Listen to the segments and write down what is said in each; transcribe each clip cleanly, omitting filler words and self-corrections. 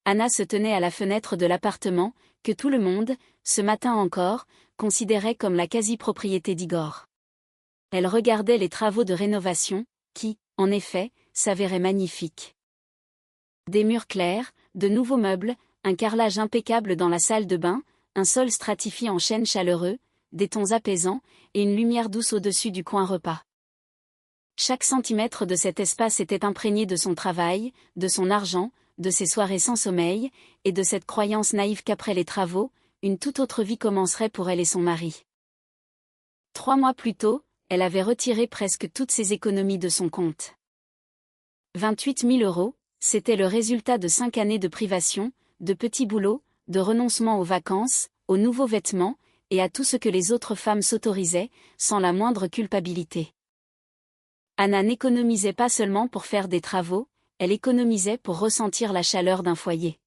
Anna se tenait à la fenêtre de l'appartement, que tout le monde, ce matin encore, considérait comme la quasi-propriété d'Igor. Elle regardait les travaux de rénovation, qui, en effet, s'avéraient magnifiques. Des murs clairs, de nouveaux meubles, un carrelage impeccable dans la salle de bain, un sol stratifié en chêne chaleureux, des tons apaisants, et une lumière douce au-dessus du coin repas. Chaque centimètre de cet espace était imprégné de son travail, de son argent, de ses soirées sans sommeil, et de cette croyance naïve qu'après les travaux, une toute autre vie commencerait pour elle et son mari. 3 mois plus tôt, elle avait retiré presque toutes ses économies de son compte. 28 000 €, c'était le résultat de 5 années de privation, de petits boulots, de renoncement aux vacances, aux nouveaux vêtements, et à tout ce que les autres femmes s'autorisaient, sans la moindre culpabilité. Anna n'économisait pas seulement pour faire des travaux, elle économisait pour ressentir la chaleur d'un foyer.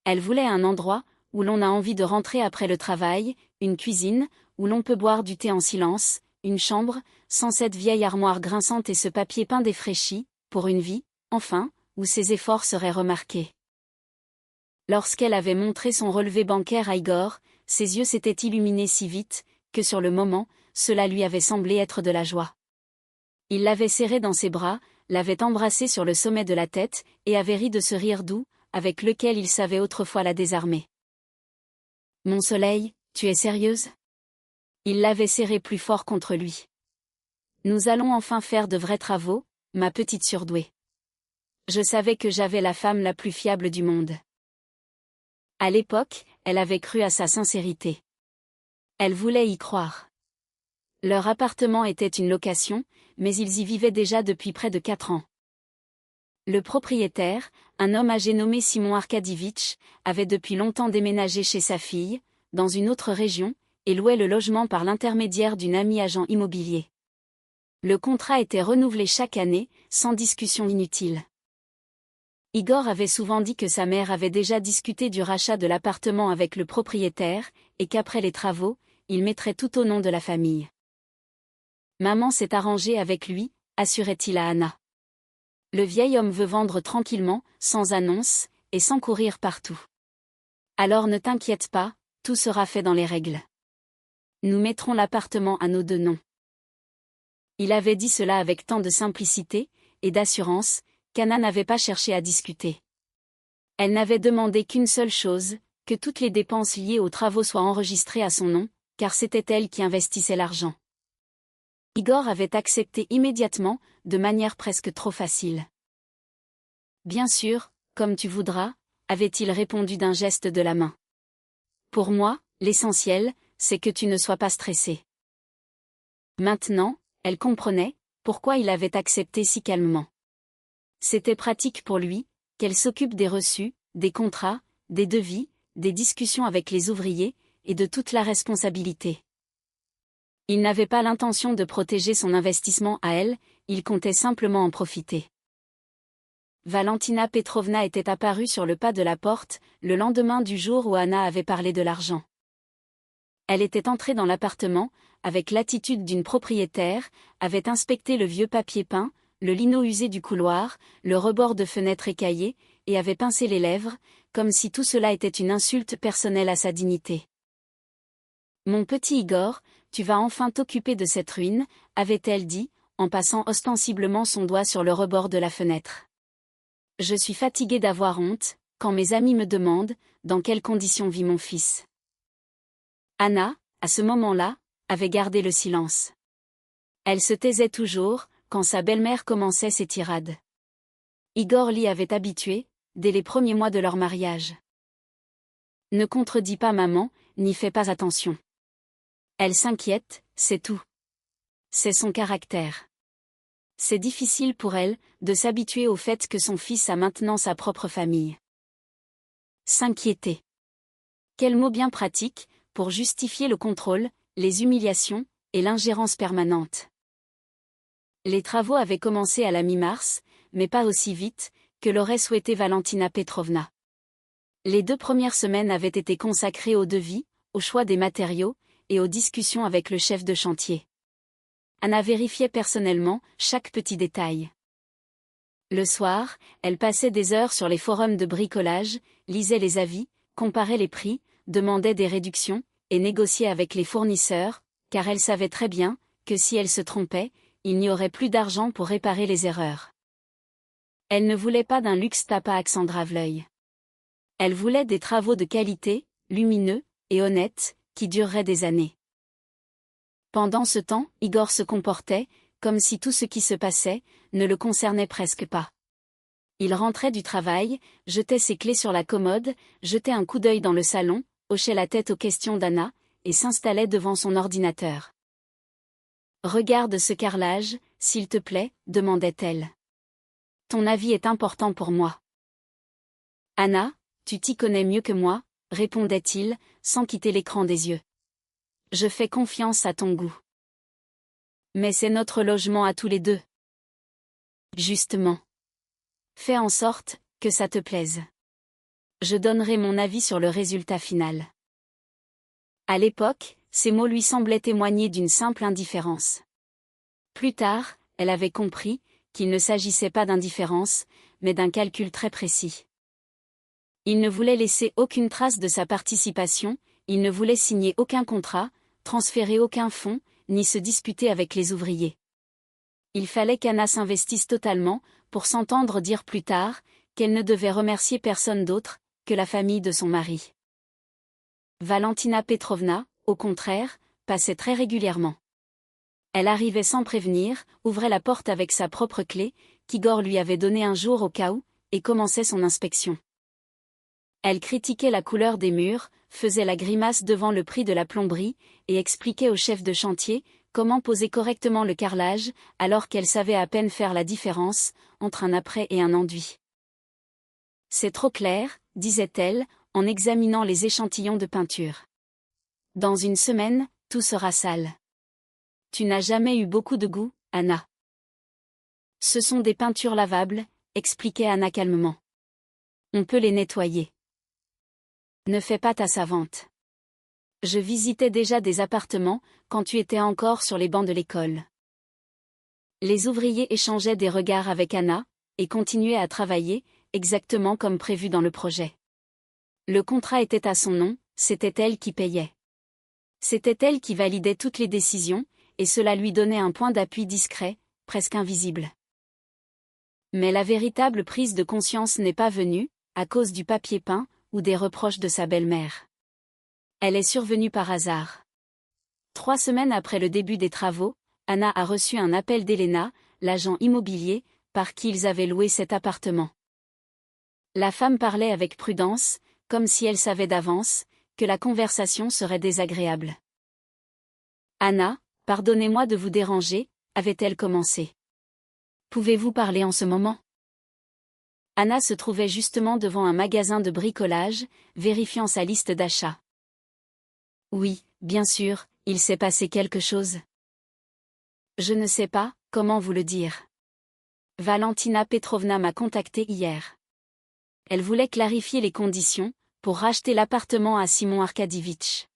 Elle voulait un endroit où l'on a envie de rentrer après le travail, une cuisine, où l'on peut boire du thé en silence, une chambre, sans cette vieille armoire grinçante et ce papier peint défraîchi, pour une vie, enfin, où ses efforts seraient remarqués. Lorsqu'elle avait montré son relevé bancaire à Igor, ses yeux s'étaient illuminés si vite, que sur le moment, cela lui avait semblé être de la joie. Il l'avait serrée dans ses bras, l'avait embrassée sur le sommet de la tête, et avait ri de ce rire doux, avec lequel il savait autrefois la désarmer. « Mon soleil, tu es sérieuse ?» Il l'avait serrée plus fort contre lui. « Nous allons enfin faire de vrais travaux, ma petite surdouée. Je savais que j'avais la femme la plus fiable du monde. » À l'époque, elle avait cru à sa sincérité. Elle voulait y croire. Leur appartement était une location, mais ils y vivaient déjà depuis près de 4 ans. Le propriétaire, un homme âgé nommé Simon Arkadievitch, avait depuis longtemps déménagé chez sa fille, dans une autre région, et louait le logement par l'intermédiaire d'une amie agent immobilier. Le contrat était renouvelé chaque année, sans discussion inutile. Igor avait souvent dit que sa mère avait déjà discuté du rachat de l'appartement avec le propriétaire, et qu'après les travaux, il mettrait tout au nom de la famille. Maman s'est arrangée avec lui, assurait-il à Anna. Le vieil homme veut vendre tranquillement, sans annonce, et sans courir partout. Alors ne t'inquiète pas, tout sera fait dans les règles. Nous mettrons l'appartement à nos 2 noms. Il avait dit cela avec tant de simplicité, et d'assurance, qu'Anna n'avait pas cherché à discuter. Elle n'avait demandé qu'une seule chose, que toutes les dépenses liées aux travaux soient enregistrées à son nom, car c'était elle qui investissait l'argent. Igor avait accepté immédiatement, de manière presque trop facile. « Bien sûr, comme tu voudras », avait-il répondu d'un geste de la main. « Pour moi, l'essentiel, c'est que tu ne sois pas stressée. » Maintenant, elle comprenait pourquoi il avait accepté si calmement. C'était pratique pour lui, qu'elle s'occupe des reçus, des contrats, des devis, des discussions avec les ouvriers, et de toute la responsabilité. Il n'avait pas l'intention de protéger son investissement à elle, il comptait simplement en profiter. Valentina Petrovna était apparue sur le pas de la porte, le lendemain du jour où Anna avait parlé de l'argent. Elle était entrée dans l'appartement, avec l'attitude d'une propriétaire, avait inspecté le vieux papier peint, le lino usé du couloir, le rebord de fenêtre écaillé, et avait pincé les lèvres, comme si tout cela était une insulte personnelle à sa dignité. « Mon petit Igor, tu vas enfin t'occuper de cette ruine, » avait-elle dit, en passant ostensiblement son doigt sur le rebord de la fenêtre. « Je suis fatiguée d'avoir honte, quand mes amis me demandent, dans quelles conditions vit mon fils. » Anna, à ce moment-là, avait gardé le silence. Elle se taisait toujours, quand sa belle-mère commençait ses tirades. Igor l'y avait habituée, dès les premiers mois de leur mariage. « Ne contredis pas maman, n'y fais pas attention. Elle s'inquiète, c'est tout. C'est son caractère. C'est difficile pour elle, de s'habituer au fait que son fils a maintenant sa propre famille. » S'inquiéter. Quel mot bien pratique, pour justifier le contrôle, les humiliations, et l'ingérence permanente. Les travaux avaient commencé à la mi-mars, mais pas aussi vite, que l'aurait souhaité Valentina Petrovna. Les 2 premières semaines avaient été consacrées au devis, au choix des matériaux, et aux discussions avec le chef de chantier. Anna vérifiait personnellement chaque petit détail. Le soir, elle passait des heures sur les forums de bricolage, lisait les avis, comparait les prix, demandait des réductions, et négociait avec les fournisseurs, car elle savait très bien que si elle se trompait, il n'y aurait plus d'argent pour réparer les erreurs. Elle ne voulait pas d'un luxe tape à Alexandra-Vleuil. Elle voulait des travaux de qualité, lumineux et honnêtes, qui dureraient des années. Pendant ce temps, Igor se comportait comme si tout ce qui se passait ne le concernait presque pas. Il rentrait du travail, jetait ses clés sur la commode, jetait un coup d'œil dans le salon, hochait la tête aux questions d'Anna, et s'installait devant son ordinateur. « Regarde ce carrelage, s'il te plaît, demandait-elle. Ton avis est important pour moi. Anna, tu t'y connais mieux que moi, répondait-il, sans quitter l'écran des yeux. Je fais confiance à ton goût. Mais c'est notre logement à tous les deux. Justement. Fais en sorte que ça te plaise. Je donnerai mon avis sur le résultat final. À l'époque, ces mots lui semblaient témoigner d'une simple indifférence. Plus tard, elle avait compris qu'il ne s'agissait pas d'indifférence, mais d'un calcul très précis. Il ne voulait laisser aucune trace de sa participation, il ne voulait signer aucun contrat, transférer aucun fonds, ni se disputer avec les ouvriers. Il fallait qu'Anna s'investisse totalement, pour s'entendre dire plus tard qu'elle ne devait remercier personne d'autre que la famille de son mari. Valentina Petrovna, au contraire, passait très régulièrement. Elle arrivait sans prévenir, ouvrait la porte avec sa propre clé, qu'Igor lui avait donnée un jour au cas où, et commençait son inspection. Elle critiquait la couleur des murs, faisait la grimace devant le prix de la plomberie, et expliquait au chef de chantier comment poser correctement le carrelage, alors qu'elle savait à peine faire la différence entre un après et un enduit. C'est trop clair, disait-elle, en examinant les échantillons de peinture. Dans une semaine, tout sera sale. Tu n'as jamais eu beaucoup de goût, Anna. Ce sont des peintures lavables, expliquait Anna calmement. On peut les nettoyer. Ne fais pas ta savante. Je visitais déjà des appartements quand tu étais encore sur les bancs de l'école. Les ouvriers échangeaient des regards avec Anna, et continuaient à travailler, exactement comme prévu dans le projet. Le contrat était à son nom, c'était elle qui payait. C'était elle qui validait toutes les décisions, et cela lui donnait un point d'appui discret, presque invisible. Mais la véritable prise de conscience n'est pas venue, à cause du papier peint, ou des reproches de sa belle-mère. Elle est survenue par hasard. 3 semaines après le début des travaux, Anna a reçu un appel d'Elena, l'agent immobilier, par qui ils avaient loué cet appartement. La femme parlait avec prudence, comme si elle savait d'avance que la conversation serait désagréable. « Anna, pardonnez-moi de vous déranger », avait-elle commencé. « Pouvez-vous parler en ce moment ?» Anna se trouvait justement devant un magasin de bricolage, vérifiant sa liste d'achats. « Oui, bien sûr, il s'est passé quelque chose. » « Je ne sais pas, comment vous le dire. Valentina Petrovna m'a contacté hier. Elle voulait clarifier les conditions pour racheter l'appartement à Simon Arkadievitch.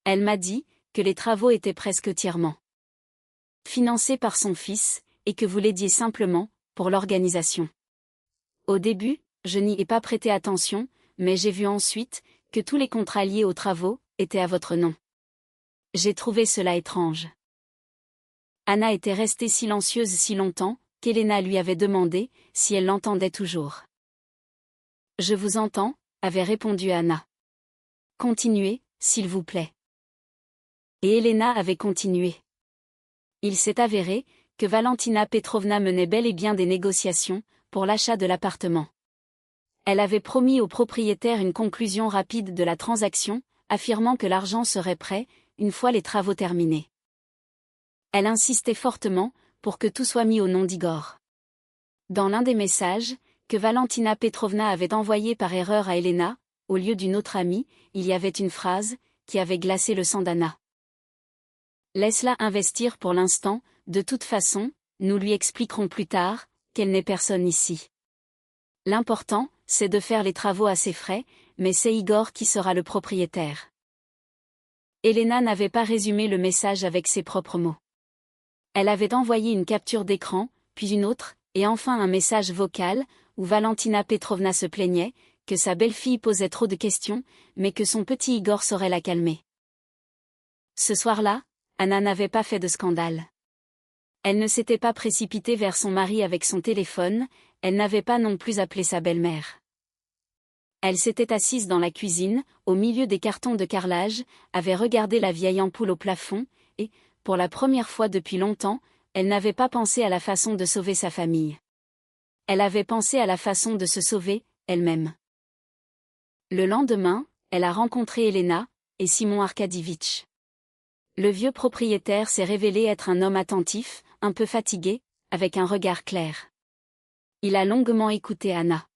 Elle m'a dit que les travaux étaient presque entièrement financés par son fils, et que vous l'aidiez simplement pour l'organisation. Au début, je n'y ai pas prêté attention, mais j'ai vu ensuite que tous les contrats liés aux travaux étaient à votre nom. J'ai trouvé cela étrange. Anna était restée silencieuse si longtemps qu'Elena lui avait demandé si elle l'entendait toujours. « Je vous entends », avait répondu Anna. « Continuez, s'il vous plaît. » Et Elena avait continué. Il s'est avéré que Valentina Petrovna menait bel et bien des négociations pour l'achat de l'appartement. Elle avait promis au propriétaire une conclusion rapide de la transaction, affirmant que l'argent serait prêt une fois les travaux terminés. Elle insistait fortement pour que tout soit mis au nom d'Igor. Dans l'un des messages que Valentina Petrovna avait envoyé par erreur à Elena, au lieu d'une autre amie, il y avait une phrase qui avait glacé le sang d'Anna. « Laisse-la investir pour l'instant, de toute façon, nous lui expliquerons plus tard qu'elle n'est personne ici. L'important, c'est de faire les travaux à ses frais, mais c'est Igor qui sera le propriétaire. » Elena n'avait pas résumé le message avec ses propres mots. Elle avait envoyé une capture d'écran, puis une autre, et enfin un message vocal, où Valentina Petrovna se plaignait, que sa belle-fille posait trop de questions, mais que son petit Igor saurait la calmer. Ce soir-là, Anna n'avait pas fait de scandale. Elle ne s'était pas précipitée vers son mari avec son téléphone, elle n'avait pas non plus appelé sa belle-mère. Elle s'était assise dans la cuisine, au milieu des cartons de carrelage, avait regardé la vieille ampoule au plafond, et, pour la première fois depuis longtemps, elle n'avait pas pensé à la façon de sauver sa famille. Elle avait pensé à la façon de se sauver, elle-même. Le lendemain, elle a rencontré Elena, et Simon Arkadievitch. Le vieux propriétaire s'est révélé être un homme attentif, un peu fatigué, avec un regard clair. Il a longuement écouté Anna.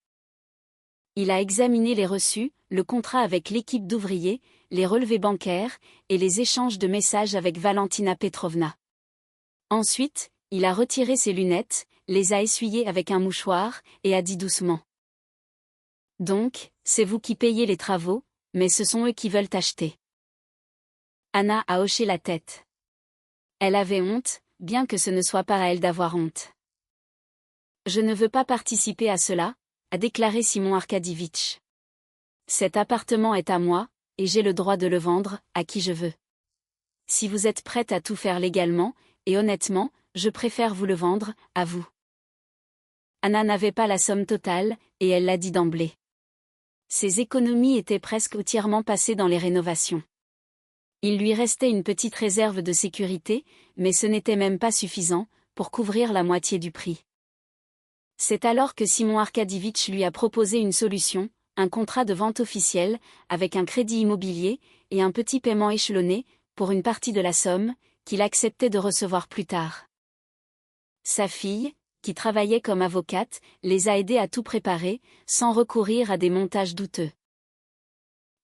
Il a examiné les reçus, le contrat avec l'équipe d'ouvriers, les relevés bancaires, et les échanges de messages avec Valentina Petrovna. Ensuite, il a retiré ses lunettes, les a essuyées avec un mouchoir, et a dit doucement. « Donc, c'est vous qui payez les travaux, mais ce sont eux qui veulent acheter. » Anna a hoché la tête. Elle avait honte, bien que ce ne soit pas à elle d'avoir honte. « Je ne veux pas participer à cela, » a déclaré Simon Arkadievitch. « Cet appartement est à moi, et j'ai le droit de le vendre, à qui je veux. Si vous êtes prête à tout faire légalement, et honnêtement, je préfère vous le vendre, à vous. » Anna n'avait pas la somme totale, et elle l'a dit d'emblée. Ses économies étaient presque entièrement passées dans les rénovations. Il lui restait une petite réserve de sécurité, mais ce n'était même pas suffisant, pour couvrir la moitié du prix. C'est alors que Simon Arkadievitch lui a proposé une solution, un contrat de vente officiel, avec un crédit immobilier, et un petit paiement échelonné, pour une partie de la somme, qu'il acceptait de recevoir plus tard. Sa fille, qui travaillait comme avocate, les a aidés à tout préparer, sans recourir à des montages douteux.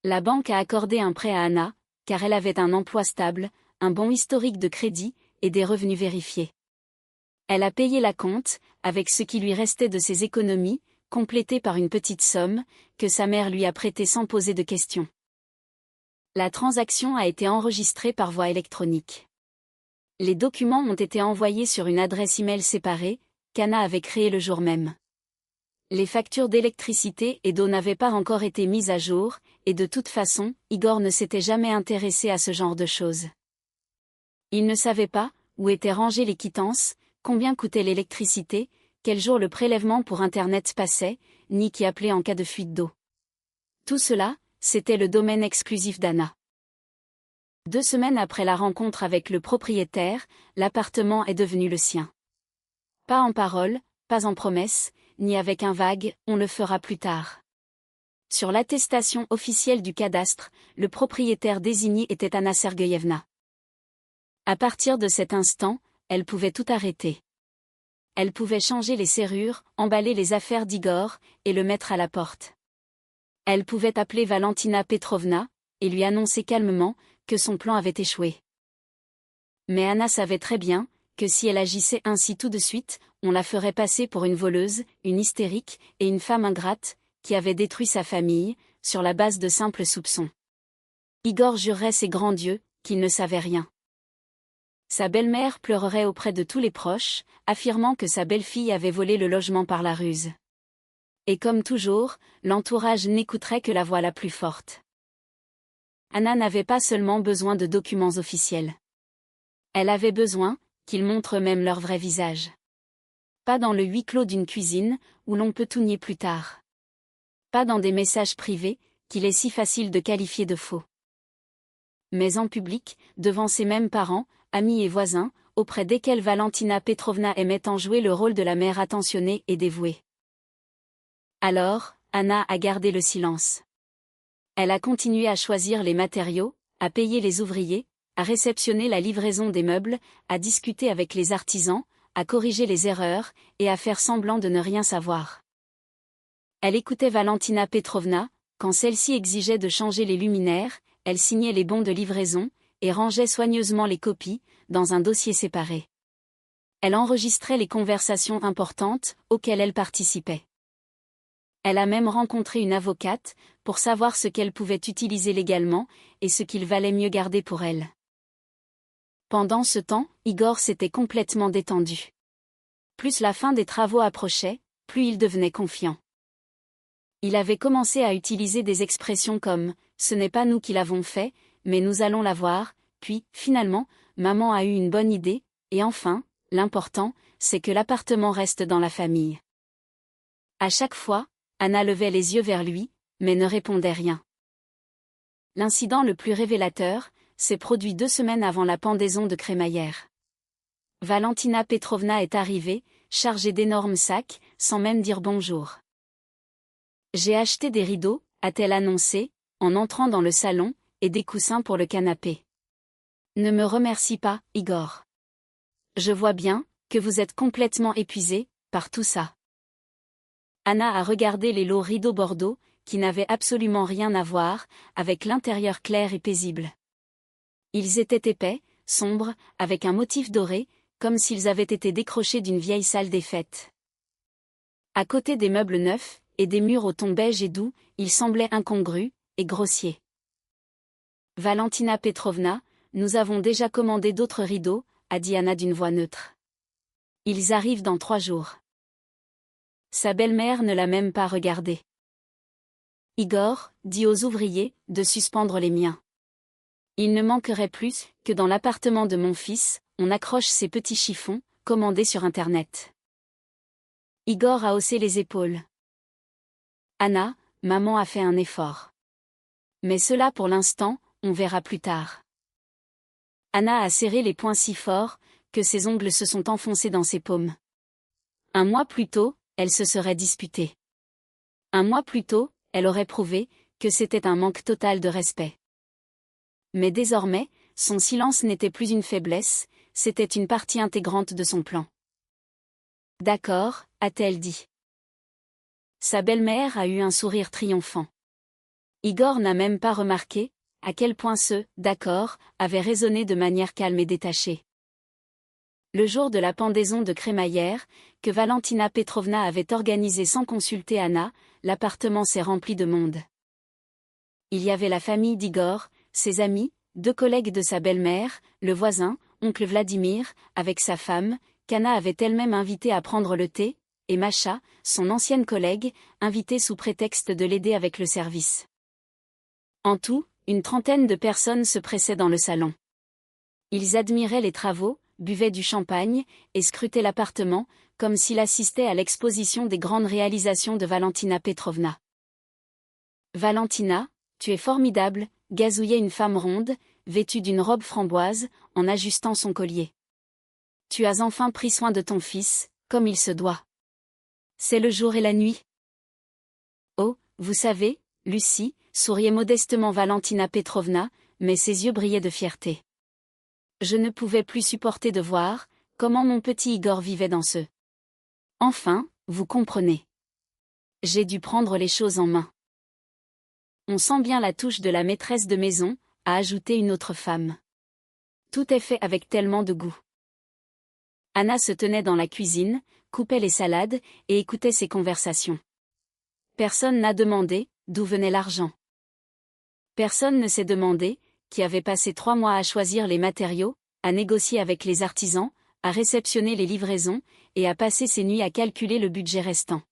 La banque a accordé un prêt à Anna, car elle avait un emploi stable, un bon historique de crédit, et des revenus vérifiés. Elle a payé la compte, avec ce qui lui restait de ses économies, complétée par une petite somme, que sa mère lui a prêtée sans poser de questions. La transaction a été enregistrée par voie électronique. Les documents ont été envoyés sur une adresse e-mail séparée, qu'Anna avait créée le jour même. Les factures d'électricité et d'eau n'avaient pas encore été mises à jour, et de toute façon, Igor ne s'était jamais intéressé à ce genre de choses. Il ne savait pas où était rangée les quittances, combien coûtait l'électricité, quel jour le prélèvement pour Internet passait, ni qui appelait en cas de fuite d'eau. Tout cela, c'était le domaine exclusif d'Anna. 2 semaines après la rencontre avec le propriétaire, l'appartement est devenu le sien. Pas en parole, pas en promesse, ni avec un vague « on le fera plus tard ». Sur l'attestation officielle du cadastre, le propriétaire désigné était Anna Sergueyevna. À partir de cet instant, elle pouvait tout arrêter. Elle pouvait changer les serrures, emballer les affaires d'Igor, et le mettre à la porte. Elle pouvait appeler Valentina Petrovna, et lui annoncer calmement que son plan avait échoué. Mais Anna savait très bien que si elle agissait ainsi tout de suite, on la ferait passer pour une voleuse, une hystérique, et une femme ingrate, qui avait détruit sa famille, sur la base de simples soupçons. Igor jurerait ses grands dieux, qu'il ne savait rien. Sa belle-mère pleurerait auprès de tous les proches, affirmant que sa belle-fille avait volé le logement par la ruse. Et comme toujours, l'entourage n'écouterait que la voix la plus forte. Anna n'avait pas seulement besoin de documents officiels. Elle avait besoin qu'ils montrent même leur vrai visage. Pas dans le huis clos d'une cuisine, où l'on peut tout nier plus tard. Pas dans des messages privés, qu'il est si facile de qualifier de faux. Mais en public, devant ses mêmes parents, amis et voisins, auprès desquels Valentina Petrovna aimait en jouer le rôle de la mère attentionnée et dévouée. Alors, Anna a gardé le silence. Elle a continué à choisir les matériaux, à payer les ouvriers, à réceptionner la livraison des meubles, à discuter avec les artisans, à corriger les erreurs, et à faire semblant de ne rien savoir. Elle écoutait Valentina Petrovna, quand celle-ci exigeait de changer les luminaires, elle signait les bons de livraison, et rangeait soigneusement les copies, dans un dossier séparé. Elle enregistrait les conversations importantes, auxquelles elle participait. Elle a même rencontré une avocate, pour savoir ce qu'elle pouvait utiliser légalement, et ce qu'il valait mieux garder pour elle. Pendant ce temps, Igor s'était complètement détendu. Plus la fin des travaux approchait, plus il devenait confiant. Il avait commencé à utiliser des expressions comme « ce n'est pas nous qui l'avons fait, mais nous allons l'avoir », puis, finalement, maman a eu une bonne idée, et enfin, l'important, c'est que l'appartement reste dans la famille. À chaque fois, Anna levait les yeux vers lui, mais ne répondait rien. L'incident le plus révélateur s'est produit 2 semaines avant la pendaison de crémaillère. Valentina Petrovna est arrivée, chargée d'énormes sacs, sans même dire bonjour. « J'ai acheté des rideaux », a-t-elle annoncé, en entrant dans le salon, et des coussins pour le canapé. « Ne me remercie pas, Igor. Je vois bien que vous êtes complètement épuisé par tout ça. » Anna a regardé les lourds rideaux bordeaux, qui n'avaient absolument rien à voir avec l'intérieur clair et paisible. Ils étaient épais, sombres, avec un motif doré, comme s'ils avaient été décrochés d'une vieille salle des fêtes. À côté des meubles neufs, et des murs au ton beige et doux, ils semblaient incongrus, et grossiers. « Valentina Petrovna, nous avons déjà commandé d'autres rideaux, » a dit Anna d'une voix neutre. « Ils arrivent dans 3 jours. » Sa belle-mère ne l'a même pas regardé. « Igor, dit aux ouvriers, de suspendre les miens. Il ne manquerait plus que dans l'appartement de mon fils, on accroche ces petits chiffons, commandés sur Internet. » Igor a haussé les épaules. « Anna, maman a fait un effort. Mais cela pour l'instant, on verra plus tard. » Anna a serré les poings si fort, que ses ongles se sont enfoncés dans ses paumes. 1 mois plus tôt, elle se serait disputée. 1 mois plus tôt, elle aurait prouvé que c'était un manque total de respect. Mais désormais, son silence n'était plus une faiblesse, c'était une partie intégrante de son plan. « D'accord, » a-t-elle dit. Sa belle-mère a eu un sourire triomphant. Igor n'a même pas remarqué à quel point ce « d'accord » avait résonné de manière calme et détachée. Le jour de la pendaison de crémaillère, que Valentina Petrovna avait organisé sans consulter Anna, l'appartement s'est rempli de monde. Il y avait la famille d'Igor, ses amis, 2 collègues de sa belle-mère, le voisin, oncle Vladimir, avec sa femme, qu'Anna avait elle-même invité à prendre le thé, et Masha, son ancienne collègue, invitée sous prétexte de l'aider avec le service. En tout, une 30aine de personnes se pressaient dans le salon. Ils admiraient les travaux, buvaient du champagne, et scrutaient l'appartement, comme s'il assistait à l'exposition des grandes réalisations de Valentina Petrovna. « Valentina, tu es formidable », gazouillait une femme ronde, vêtue d'une robe framboise, en ajustant son collier. « Tu as enfin pris soin de ton fils, comme il se doit. C'est le jour et la nuit. » Oh, vous savez, Lucie, souriait modestement Valentina Petrovna, mais ses yeux brillaient de fierté. Je ne pouvais plus supporter de voir comment mon petit Igor vivait dans ce. Enfin, vous comprenez. J'ai dû prendre les choses en main. On sent bien la touche de la maîtresse de maison, a ajouté une autre femme. Tout est fait avec tellement de goût. Anna se tenait dans la cuisine, coupait les salades, et écoutait ces conversations. Personne n'a demandé d'où venait l'argent. Personne ne s'est demandé qui avait passé 3 mois à choisir les matériaux, à négocier avec les artisans, à réceptionner les livraisons, et à passer ses nuits à calculer le budget restant.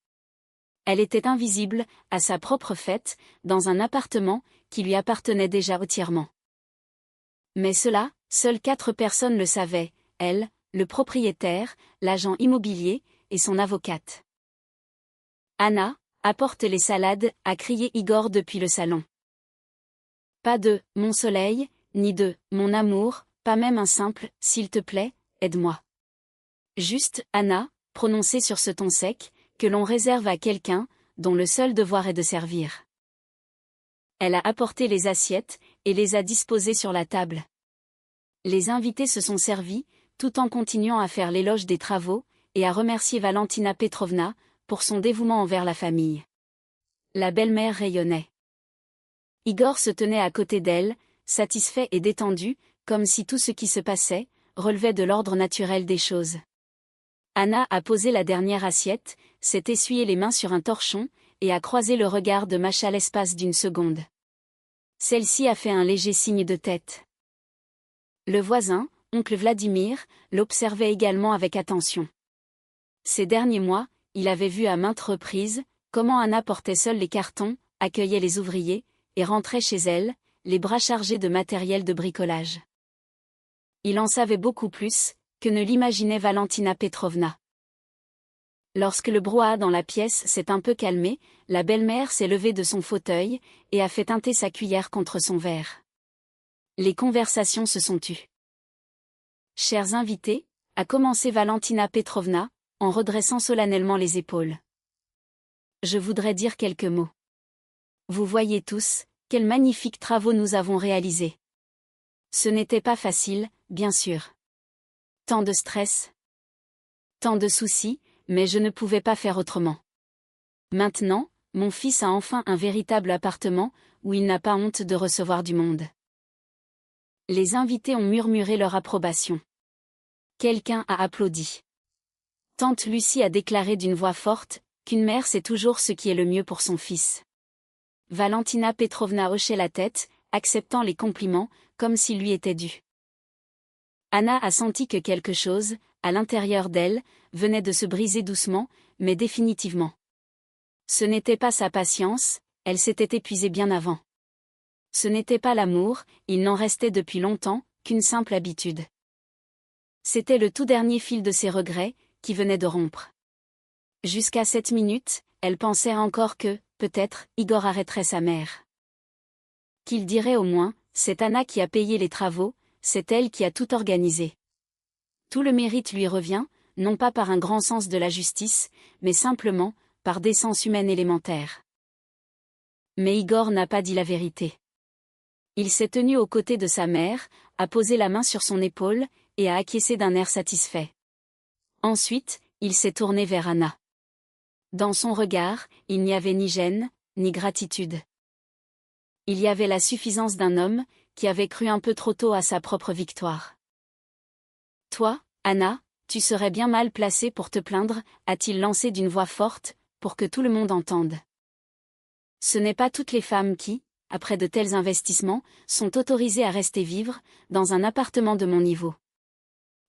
Elle était invisible, à sa propre fête, dans un appartement qui lui appartenait déjà entièrement. Mais cela, seules 4 personnes le savaient, elle, le propriétaire, l'agent immobilier, et son avocate. Anna, apporte les salades, a crié Igor depuis le salon. Pas de « mon soleil », ni de « mon amour », pas même un simple « s'il te plaît, aide-moi ». Juste « Anna », prononcé sur ce ton sec, que l'on réserve à quelqu'un dont le seul devoir est de servir. Elle a apporté les assiettes et les a disposées sur la table. Les invités se sont servis, tout en continuant à faire l'éloge des travaux, et à remercier Valentina Petrovna pour son dévouement envers la famille. La belle-mère rayonnait. Igor se tenait à côté d'elle, satisfait et détendu, comme si tout ce qui se passait relevait de l'ordre naturel des choses. Anna a posé la dernière assiette, s'est essuyé les mains sur un torchon, et a croisé le regard de Masha l'espace d'une seconde. Celle-ci a fait un léger signe de tête. Le voisin, oncle Vladimir, l'observait également avec attention. Ces derniers mois, il avait vu à maintes reprises comment Anna portait seule les cartons, accueillait les ouvriers, et rentrait chez elle, les bras chargés de matériel de bricolage. Il en savait beaucoup plus que ne l'imaginait Valentina Petrovna. Lorsque le brouhaha dans la pièce s'est un peu calmé, la belle-mère s'est levée de son fauteuil et a fait tinter sa cuillère contre son verre. Les conversations se sont tues. Chers invités, a commencé Valentina Petrovna, en redressant solennellement les épaules. Je voudrais dire quelques mots. Vous voyez tous, quels magnifiques travaux nous avons réalisés. Ce n'était pas facile, bien sûr. Tant de stress. Tant de soucis, mais je ne pouvais pas faire autrement. Maintenant, mon fils a enfin un véritable appartement, où il n'a pas honte de recevoir du monde. Les invités ont murmuré leur approbation. Quelqu'un a applaudi. Tante Lucie a déclaré d'une voix forte qu'une mère sait toujours ce qui est le mieux pour son fils. Valentina Petrovna hochait la tête, acceptant les compliments, comme s'ils lui étaient dus. Anna a senti que quelque chose, à l'intérieur d'elle, venait de se briser doucement, mais définitivement. Ce n'était pas sa patience, elle s'était épuisée bien avant. Ce n'était pas l'amour, il n'en restait depuis longtemps qu'une simple habitude. C'était le tout dernier fil de ses regrets, qui venait de rompre. Jusqu'à cette minute, elle pensait encore que, peut-être, Igor arrêterait sa mère. Qu'il dirait au moins, c'est Anna qui a payé les travaux, c'est elle qui a tout organisé. Tout le mérite lui revient, non pas par un grand sens de la justice, mais simplement, par décence humaine élémentaire. Mais Igor n'a pas dit la vérité. Il s'est tenu aux côtés de sa mère, a posé la main sur son épaule, et a acquiescé d'un air satisfait. Ensuite, il s'est tourné vers Anna. Dans son regard, il n'y avait ni gêne, ni gratitude. Il y avait la suffisance d'un homme, qui avait cru un peu trop tôt à sa propre victoire. Toi, Anna, tu serais bien mal placée pour te plaindre, a-t-il lancé d'une voix forte, pour que tout le monde entende. Ce n'est pas toutes les femmes qui, après de tels investissements, sont autorisées à rester vivre, dans un appartement de mon niveau.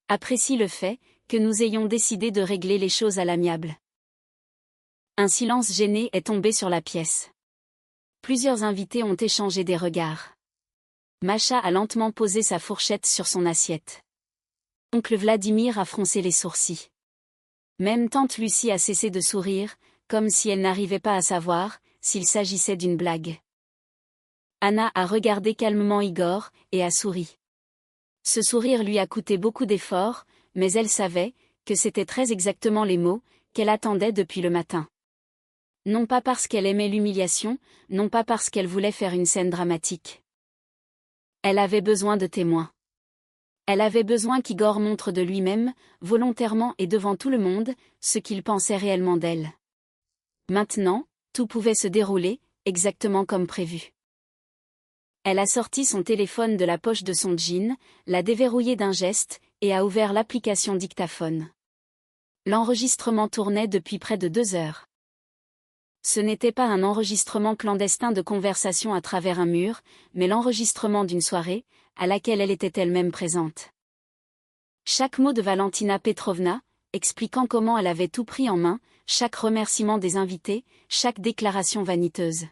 Apprécie le fait, que nous ayons décidé de régler les choses à l'amiable. Un silence gêné est tombé sur la pièce. Plusieurs invités ont échangé des regards. Masha a lentement posé sa fourchette sur son assiette. Oncle Vladimir a froncé les sourcils. Même tante Lucie a cessé de sourire, comme si elle n'arrivait pas à savoir s'il s'agissait d'une blague. Anna a regardé calmement Igor, et a souri. Ce sourire lui a coûté beaucoup d'efforts, mais elle savait que c'était très exactement les mots qu'elle attendait depuis le matin. Non pas parce qu'elle aimait l'humiliation, non pas parce qu'elle voulait faire une scène dramatique. Elle avait besoin de témoins. Elle avait besoin qu'Igor montre de lui-même, volontairement et devant tout le monde, ce qu'il pensait réellement d'elle. Maintenant, tout pouvait se dérouler, exactement comme prévu. Elle a sorti son téléphone de la poche de son jean, l'a déverrouillé d'un geste, et a ouvert l'application dictaphone. L'enregistrement tournait depuis près de 2 heures. Ce n'était pas un enregistrement clandestin de conversation à travers un mur, mais l'enregistrement d'une soirée, à laquelle elle était elle-même présente. Chaque mot de Valentina Petrovna, expliquant comment elle avait tout pris en main, chaque remerciement des invités, chaque déclaration vaniteuse.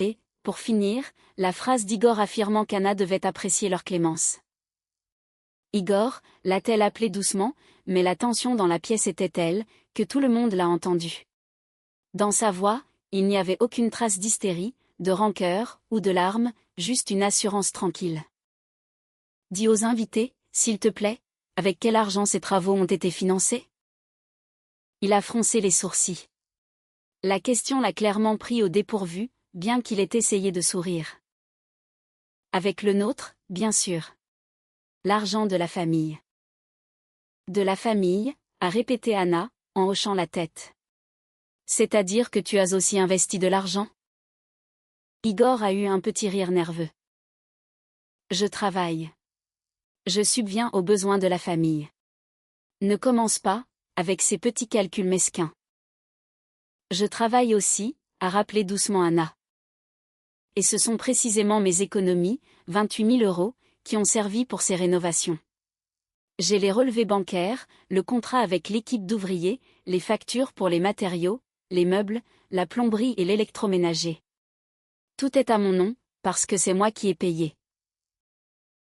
Et, pour finir, la phrase d'Igor affirmant qu'Anna devait apprécier leur clémence. Igor, l'a-t-elle appelé doucement, mais la tension dans la pièce était telle, que tout le monde l'a entendu. Dans sa voix, il n'y avait aucune trace d'hystérie, de rancœur, ou de larmes, juste une assurance tranquille. Dis aux invités, s'il te plaît, avec quel argent ces travaux ont été financés? Il a froncé les sourcils. La question l'a clairement pris au dépourvu, bien qu'il ait essayé de sourire. Avec le nôtre, bien sûr. L'argent de la famille. De la famille, a répété Anna, en hochant la tête. C'est-à-dire que tu as aussi investi de l'argent? Igor a eu un petit rire nerveux. Je travaille. Je subviens aux besoins de la famille. Ne commence pas, avec ces petits calculs mesquins. Je travaille aussi, a rappelé doucement Anna. Et ce sont précisément mes économies, 28 000 €, qui ont servi pour ces rénovations. J'ai les relevés bancaires, le contrat avec l'équipe d'ouvriers, les factures pour les matériaux, les meubles, la plomberie et l'électroménager. Tout est à mon nom, parce que c'est moi qui ai payé.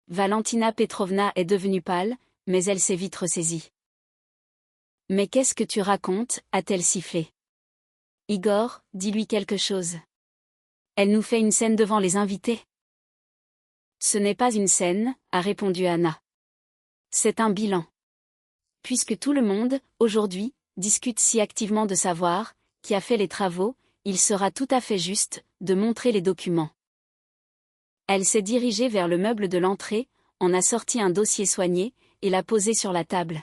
Valentina Petrovna est devenue pâle, mais elle s'est vite ressaisie. Mais qu'est-ce que tu racontes, a-t-elle sifflé. Igor, dis-lui quelque chose. Elle nous fait une scène devant les invités. Ce n'est pas une scène, a répondu Anna. C'est un bilan. Puisque tout le monde, aujourd'hui, discute si activement de savoir qui a fait les travaux, il sera tout à fait juste de montrer les documents. Elle s'est dirigée vers le meuble de l'entrée, en a sorti un dossier soigné, et l'a posé sur la table.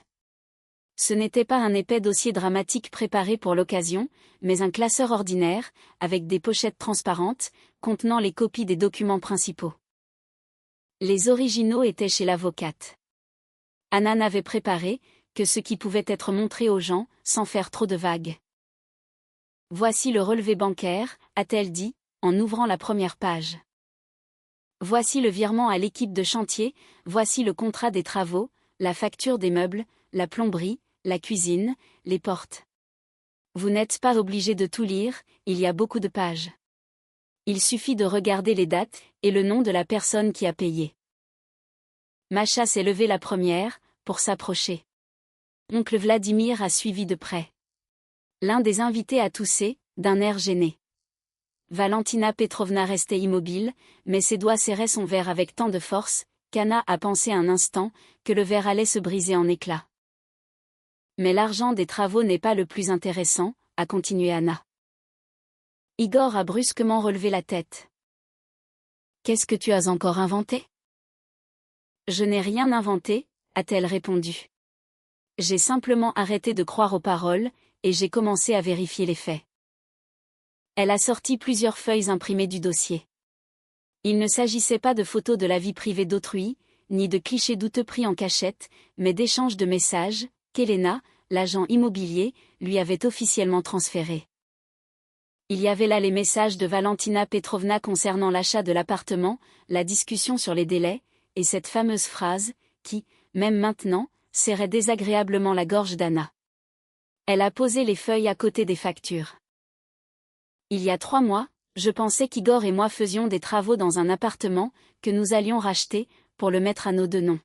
Ce n'était pas un épais dossier dramatique préparé pour l'occasion, mais un classeur ordinaire, avec des pochettes transparentes, contenant les copies des documents principaux. Les originaux étaient chez l'avocate. Anna n'avait préparé que ce qui pouvait être montré aux gens, sans faire trop de vagues. Voici le relevé bancaire, a-t-elle dit, en ouvrant la première page. Voici le virement à l'équipe de chantier, voici le contrat des travaux, la facture des meubles, la plomberie, la cuisine, les portes. Vous n'êtes pas obligé de tout lire, il y a beaucoup de pages. Il suffit de regarder les dates et le nom de la personne qui a payé. Macha s'est levée la première, pour s'approcher. Oncle Vladimir a suivi de près. L'un des invités a toussé, d'un air gêné. Valentina Petrovna restait immobile, mais ses doigts serraient son verre avec tant de force, qu'Anna a pensé un instant que le verre allait se briser en éclats. Mais l'argent des travaux n'est pas le plus intéressant, a continué Anna. Igor a brusquement relevé la tête. Qu'est-ce que tu as encore inventé? Je n'ai rien inventé, a-t-elle répondu. J'ai simplement arrêté de croire aux paroles, et j'ai commencé à vérifier les faits. Elle a sorti plusieurs feuilles imprimées du dossier. Il ne s'agissait pas de photos de la vie privée d'autrui, ni de clichés douteux pris en cachette, mais d'échanges de messages, qu'Elena, l'agent immobilier, lui avait officiellement transférés. Il y avait là les messages de Valentina Petrovna concernant l'achat de l'appartement, la discussion sur les délais, et cette fameuse phrase, qui, même maintenant, serrait désagréablement la gorge d'Anna. Elle a posé les feuilles à côté des factures. Il y a 3 mois, je pensais qu'Igor et moi faisions des travaux dans un appartement, que nous allions racheter, pour le mettre à nos 2 noms.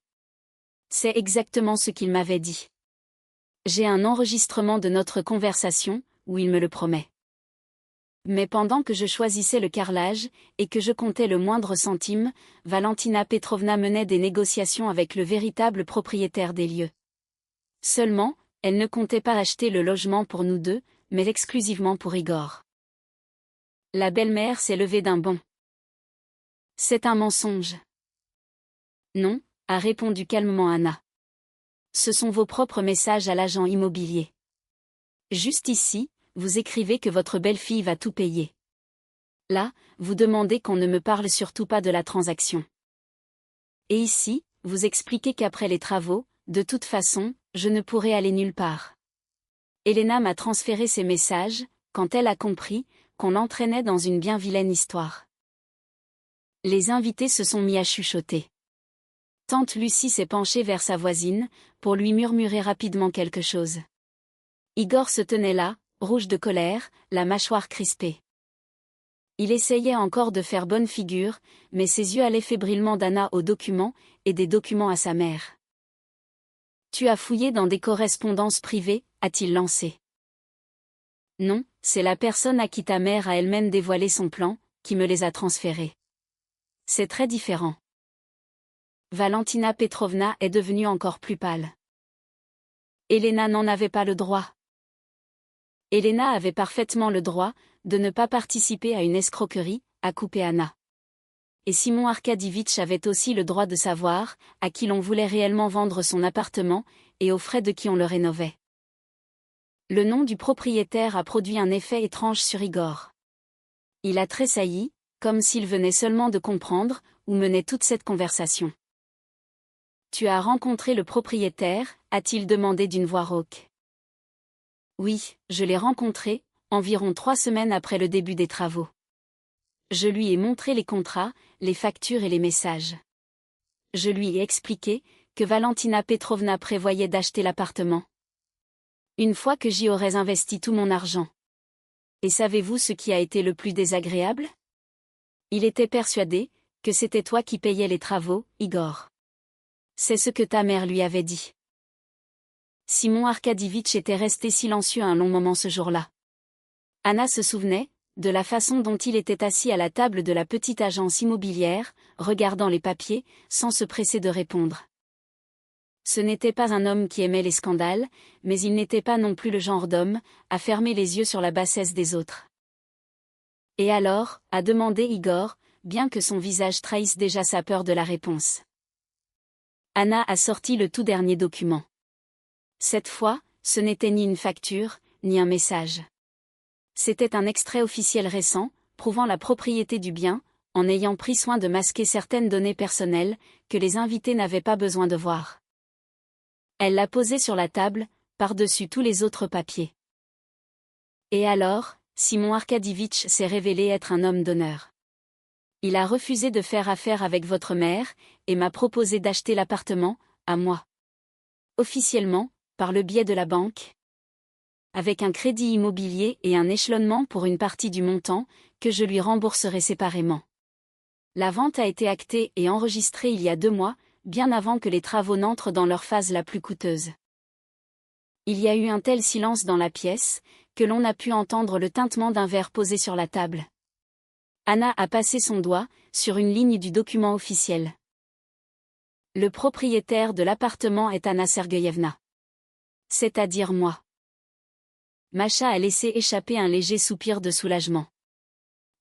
C'est exactement ce qu'il m'avait dit. J'ai un enregistrement de notre conversation, où il me le promet. Mais pendant que je choisissais le carrelage, et que je comptais le moindre centime, Valentina Petrovna menait des négociations avec le véritable propriétaire des lieux. Seulement, elle ne comptait pas acheter le logement pour nous 2, mais exclusivement pour Igor. La belle-mère s'est levée d'un bond. C'est un mensonge. Non, a répondu calmement Anna. Ce sont vos propres messages à l'agent immobilier. Juste ici, vous écrivez que votre belle-fille va tout payer. Là, vous demandez qu'on ne me parle surtout pas de la transaction. Et ici, vous expliquez qu'après les travaux, de toute façon, je ne pourrai aller nulle part. Elena m'a transféré ces messages, quand elle a compris qu'on l'entraînait dans une bien vilaine histoire. Les invités se sont mis à chuchoter. Tante Lucie s'est penchée vers sa voisine, pour lui murmurer rapidement quelque chose. Igor se tenait là, rouge de colère, la mâchoire crispée. Il essayait encore de faire bonne figure, mais ses yeux allaient fébrilement d'Anna aux documents, et des documents à sa mère. Tu as fouillé dans des correspondances privées, a-t-il lancé. Non, c'est la personne à qui ta mère a elle-même dévoilé son plan, qui me les a transférés. C'est très différent. Valentina Petrovna est devenue encore plus pâle. Elena n'en avait pas le droit. Elena avait parfaitement le droit de ne pas participer à une escroquerie, a coupé Anna. Et Simon Arkadievitch avait aussi le droit de savoir à qui l'on voulait réellement vendre son appartement, et aux frais de qui on le rénovait. Le nom du propriétaire a produit un effet étrange sur Igor. Il a tressailli, comme s'il venait seulement de comprendre où menait toute cette conversation. Tu as rencontré le propriétaire, a-t-il demandé d'une voix rauque. Oui, je l'ai rencontré, environ 3 semaines après le début des travaux. Je lui ai montré les contrats, les factures et les messages. Je lui ai expliqué que Valentina Petrovna prévoyait d'acheter l'appartement. Une fois que j'y aurais investi tout mon argent. Et savez-vous ce qui a été le plus désagréable? Il était persuadé que c'était toi qui payais les travaux, Igor. C'est ce que ta mère lui avait dit. Simon Arkadievitch était resté silencieux un long moment ce jour-là. Anna se souvenait de la façon dont il était assis à la table de la petite agence immobilière, regardant les papiers, sans se presser de répondre. Ce n'était pas un homme qui aimait les scandales, mais il n'était pas non plus le genre d'homme à fermer les yeux sur la bassesse des autres. Et alors, a demandé Igor, bien que son visage trahisse déjà sa peur de la réponse. Anna a sorti le tout dernier document. Cette fois, ce n'était ni une facture, ni un message. C'était un extrait officiel récent, prouvant la propriété du bien, en ayant pris soin de masquer certaines données personnelles, que les invités n'avaient pas besoin de voir. Elle l'a posé sur la table, par-dessus tous les autres papiers. Et alors, Simon Arkadievitch s'est révélé être un homme d'honneur. Il a refusé de faire affaire avec votre mère, et m'a proposé d'acheter l'appartement, à moi. Officiellement, par le biais de la banque. Avec un crédit immobilier et un échelonnement pour une partie du montant, que je lui rembourserai séparément. La vente a été actée et enregistrée il y a 2 mois, bien avant que les travaux n'entrent dans leur phase la plus coûteuse. Il y a eu un tel silence dans la pièce, que l'on a pu entendre le tintement d'un verre posé sur la table. Anna a passé son doigt sur une ligne du document officiel. Le propriétaire de l'appartement est Anna Sergueyevna. C'est-à-dire moi. Masha a laissé échapper un léger soupir de soulagement.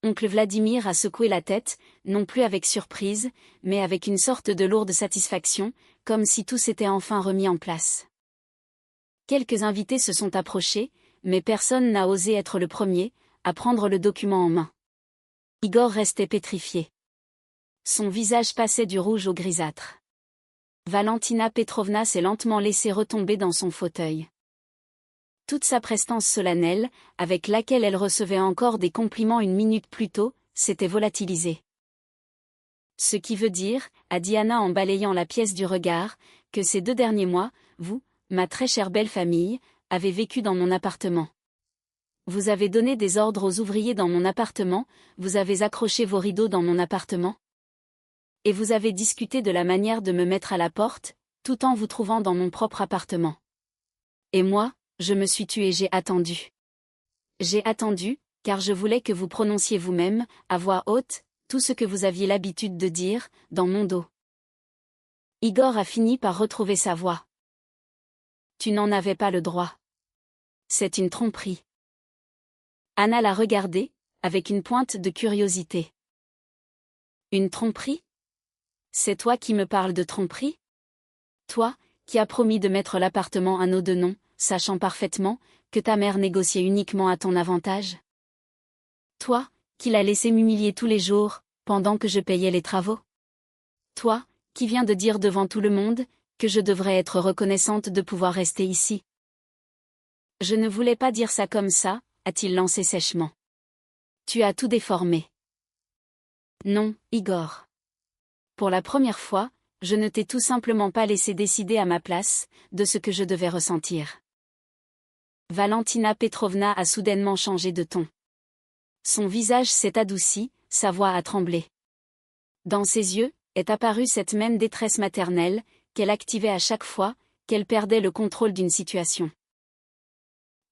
Oncle Vladimir a secoué la tête, non plus avec surprise, mais avec une sorte de lourde satisfaction, comme si tout s'était enfin remis en place. Quelques invités se sont approchés, mais personne n'a osé être le premier à prendre le document en main. Igor restait pétrifié. Son visage passait du rouge au grisâtre. Valentina Petrovna s'est lentement laissée retomber dans son fauteuil. Toute sa prestance solennelle, avec laquelle elle recevait encore des compliments une minute plus tôt, s'était volatilisée. Ce qui veut dire, a dit Anna en balayant la pièce du regard, que ces 2 derniers mois, vous, ma très chère belle famille, avez vécu dans mon appartement. Vous avez donné des ordres aux ouvriers dans mon appartement, vous avez accroché vos rideaux dans mon appartement. Et vous avez discuté de la manière de me mettre à la porte, tout en vous trouvant dans mon propre appartement. Et moi, je me suis tue et j'ai attendu. J'ai attendu, car je voulais que vous prononciez vous-même, à voix haute, tout ce que vous aviez l'habitude de dire, dans mon dos. Igor a fini par retrouver sa voix. Tu n'en avais pas le droit. C'est une tromperie. Anna l'a regardé, avec une pointe de curiosité. Une tromperie? C'est toi qui me parles de tromperie? Toi, qui as promis de mettre l'appartement à nos 2 noms, sachant parfaitement que ta mère négociait uniquement à ton avantage? Toi, qui l'as laissé m'humilier tous les jours, pendant que je payais les travaux? Toi, qui viens de dire devant tout le monde que je devrais être reconnaissante de pouvoir rester ici? Je ne voulais pas dire ça comme ça, a-t-il lancé sèchement. Tu as tout déformé. Non, Igor. Pour la première fois, je ne t'ai tout simplement pas laissé décider à ma place de ce que je devais ressentir. Valentina Petrovna a soudainement changé de ton. Son visage s'est adouci, sa voix a tremblé. Dans ses yeux est apparue cette même détresse maternelle qu'elle activait à chaque fois qu'elle perdait le contrôle d'une situation.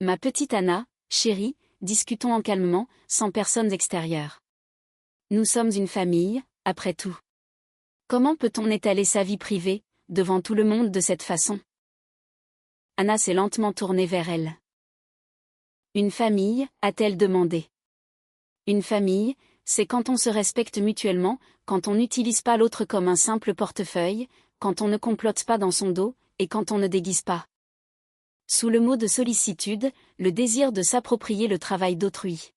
Ma petite Anna, chérie, discutons calmement, sans personnes extérieures. Nous sommes une famille, après tout. Comment peut-on étaler sa vie privée, devant tout le monde de cette façon? Anna s'est lentement tournée vers elle. Une famille, a-t-elle demandé. Une famille, c'est quand on se respecte mutuellement, quand on n'utilise pas l'autre comme un simple portefeuille, quand on ne complote pas dans son dos, et quand on ne déguise pas. Sous le mot de sollicitude, le désir de s'approprier le travail d'autrui.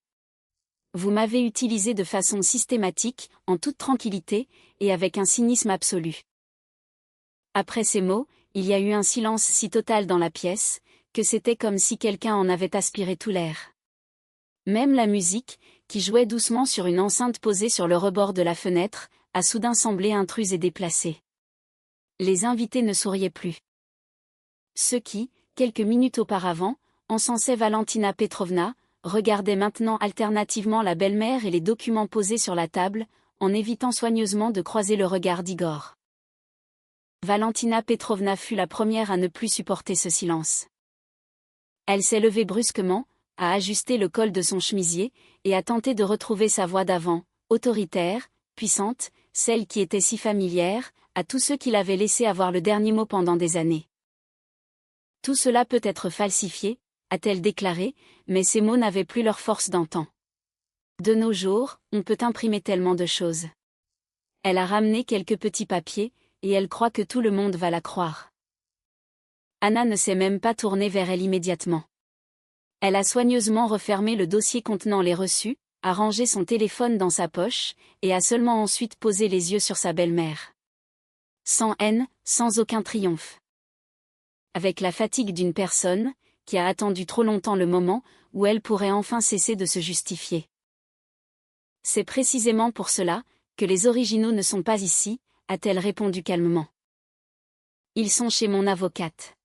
Vous m'avez utilisé de façon systématique, en toute tranquillité, et avec un cynisme absolu. Après ces mots, il y a eu un silence si total dans la pièce, que c'était comme si quelqu'un en avait aspiré tout l'air. Même la musique, qui jouait doucement sur une enceinte posée sur le rebord de la fenêtre, a soudain semblé intruse et déplacée. Les invités ne souriaient plus. Ceux qui, quelques minutes auparavant, encensaient Valentina Petrovna, regardaient maintenant alternativement la belle-mère et les documents posés sur la table, en évitant soigneusement de croiser le regard d'Igor. Valentina Petrovna fut la première à ne plus supporter ce silence. Elle s'est levée brusquement, a ajusté le col de son chemisier, et a tenté de retrouver sa voix d'avant, autoritaire, puissante, celle qui était si familière, à tous ceux qui l'avaient laissé avoir le dernier mot pendant des années. Tout cela peut être falsifié, a-t-elle déclaré, mais ces mots n'avaient plus leur force d'antan. De nos jours, on peut imprimer tellement de choses. Elle a ramené quelques petits papiers, et elle croit que tout le monde va la croire. Anna ne s'est même pas tournée vers elle immédiatement. Elle a soigneusement refermé le dossier contenant les reçus, a rangé son téléphone dans sa poche, et a seulement ensuite posé les yeux sur sa belle-mère. Sans haine, sans aucun triomphe. Avec la fatigue d'une personne, qui a attendu trop longtemps le moment, où elle pourrait enfin cesser de se justifier. C'est précisément pour cela, que les originaux ne sont pas ici, a-t-elle répondu calmement. Ils sont chez mon avocate.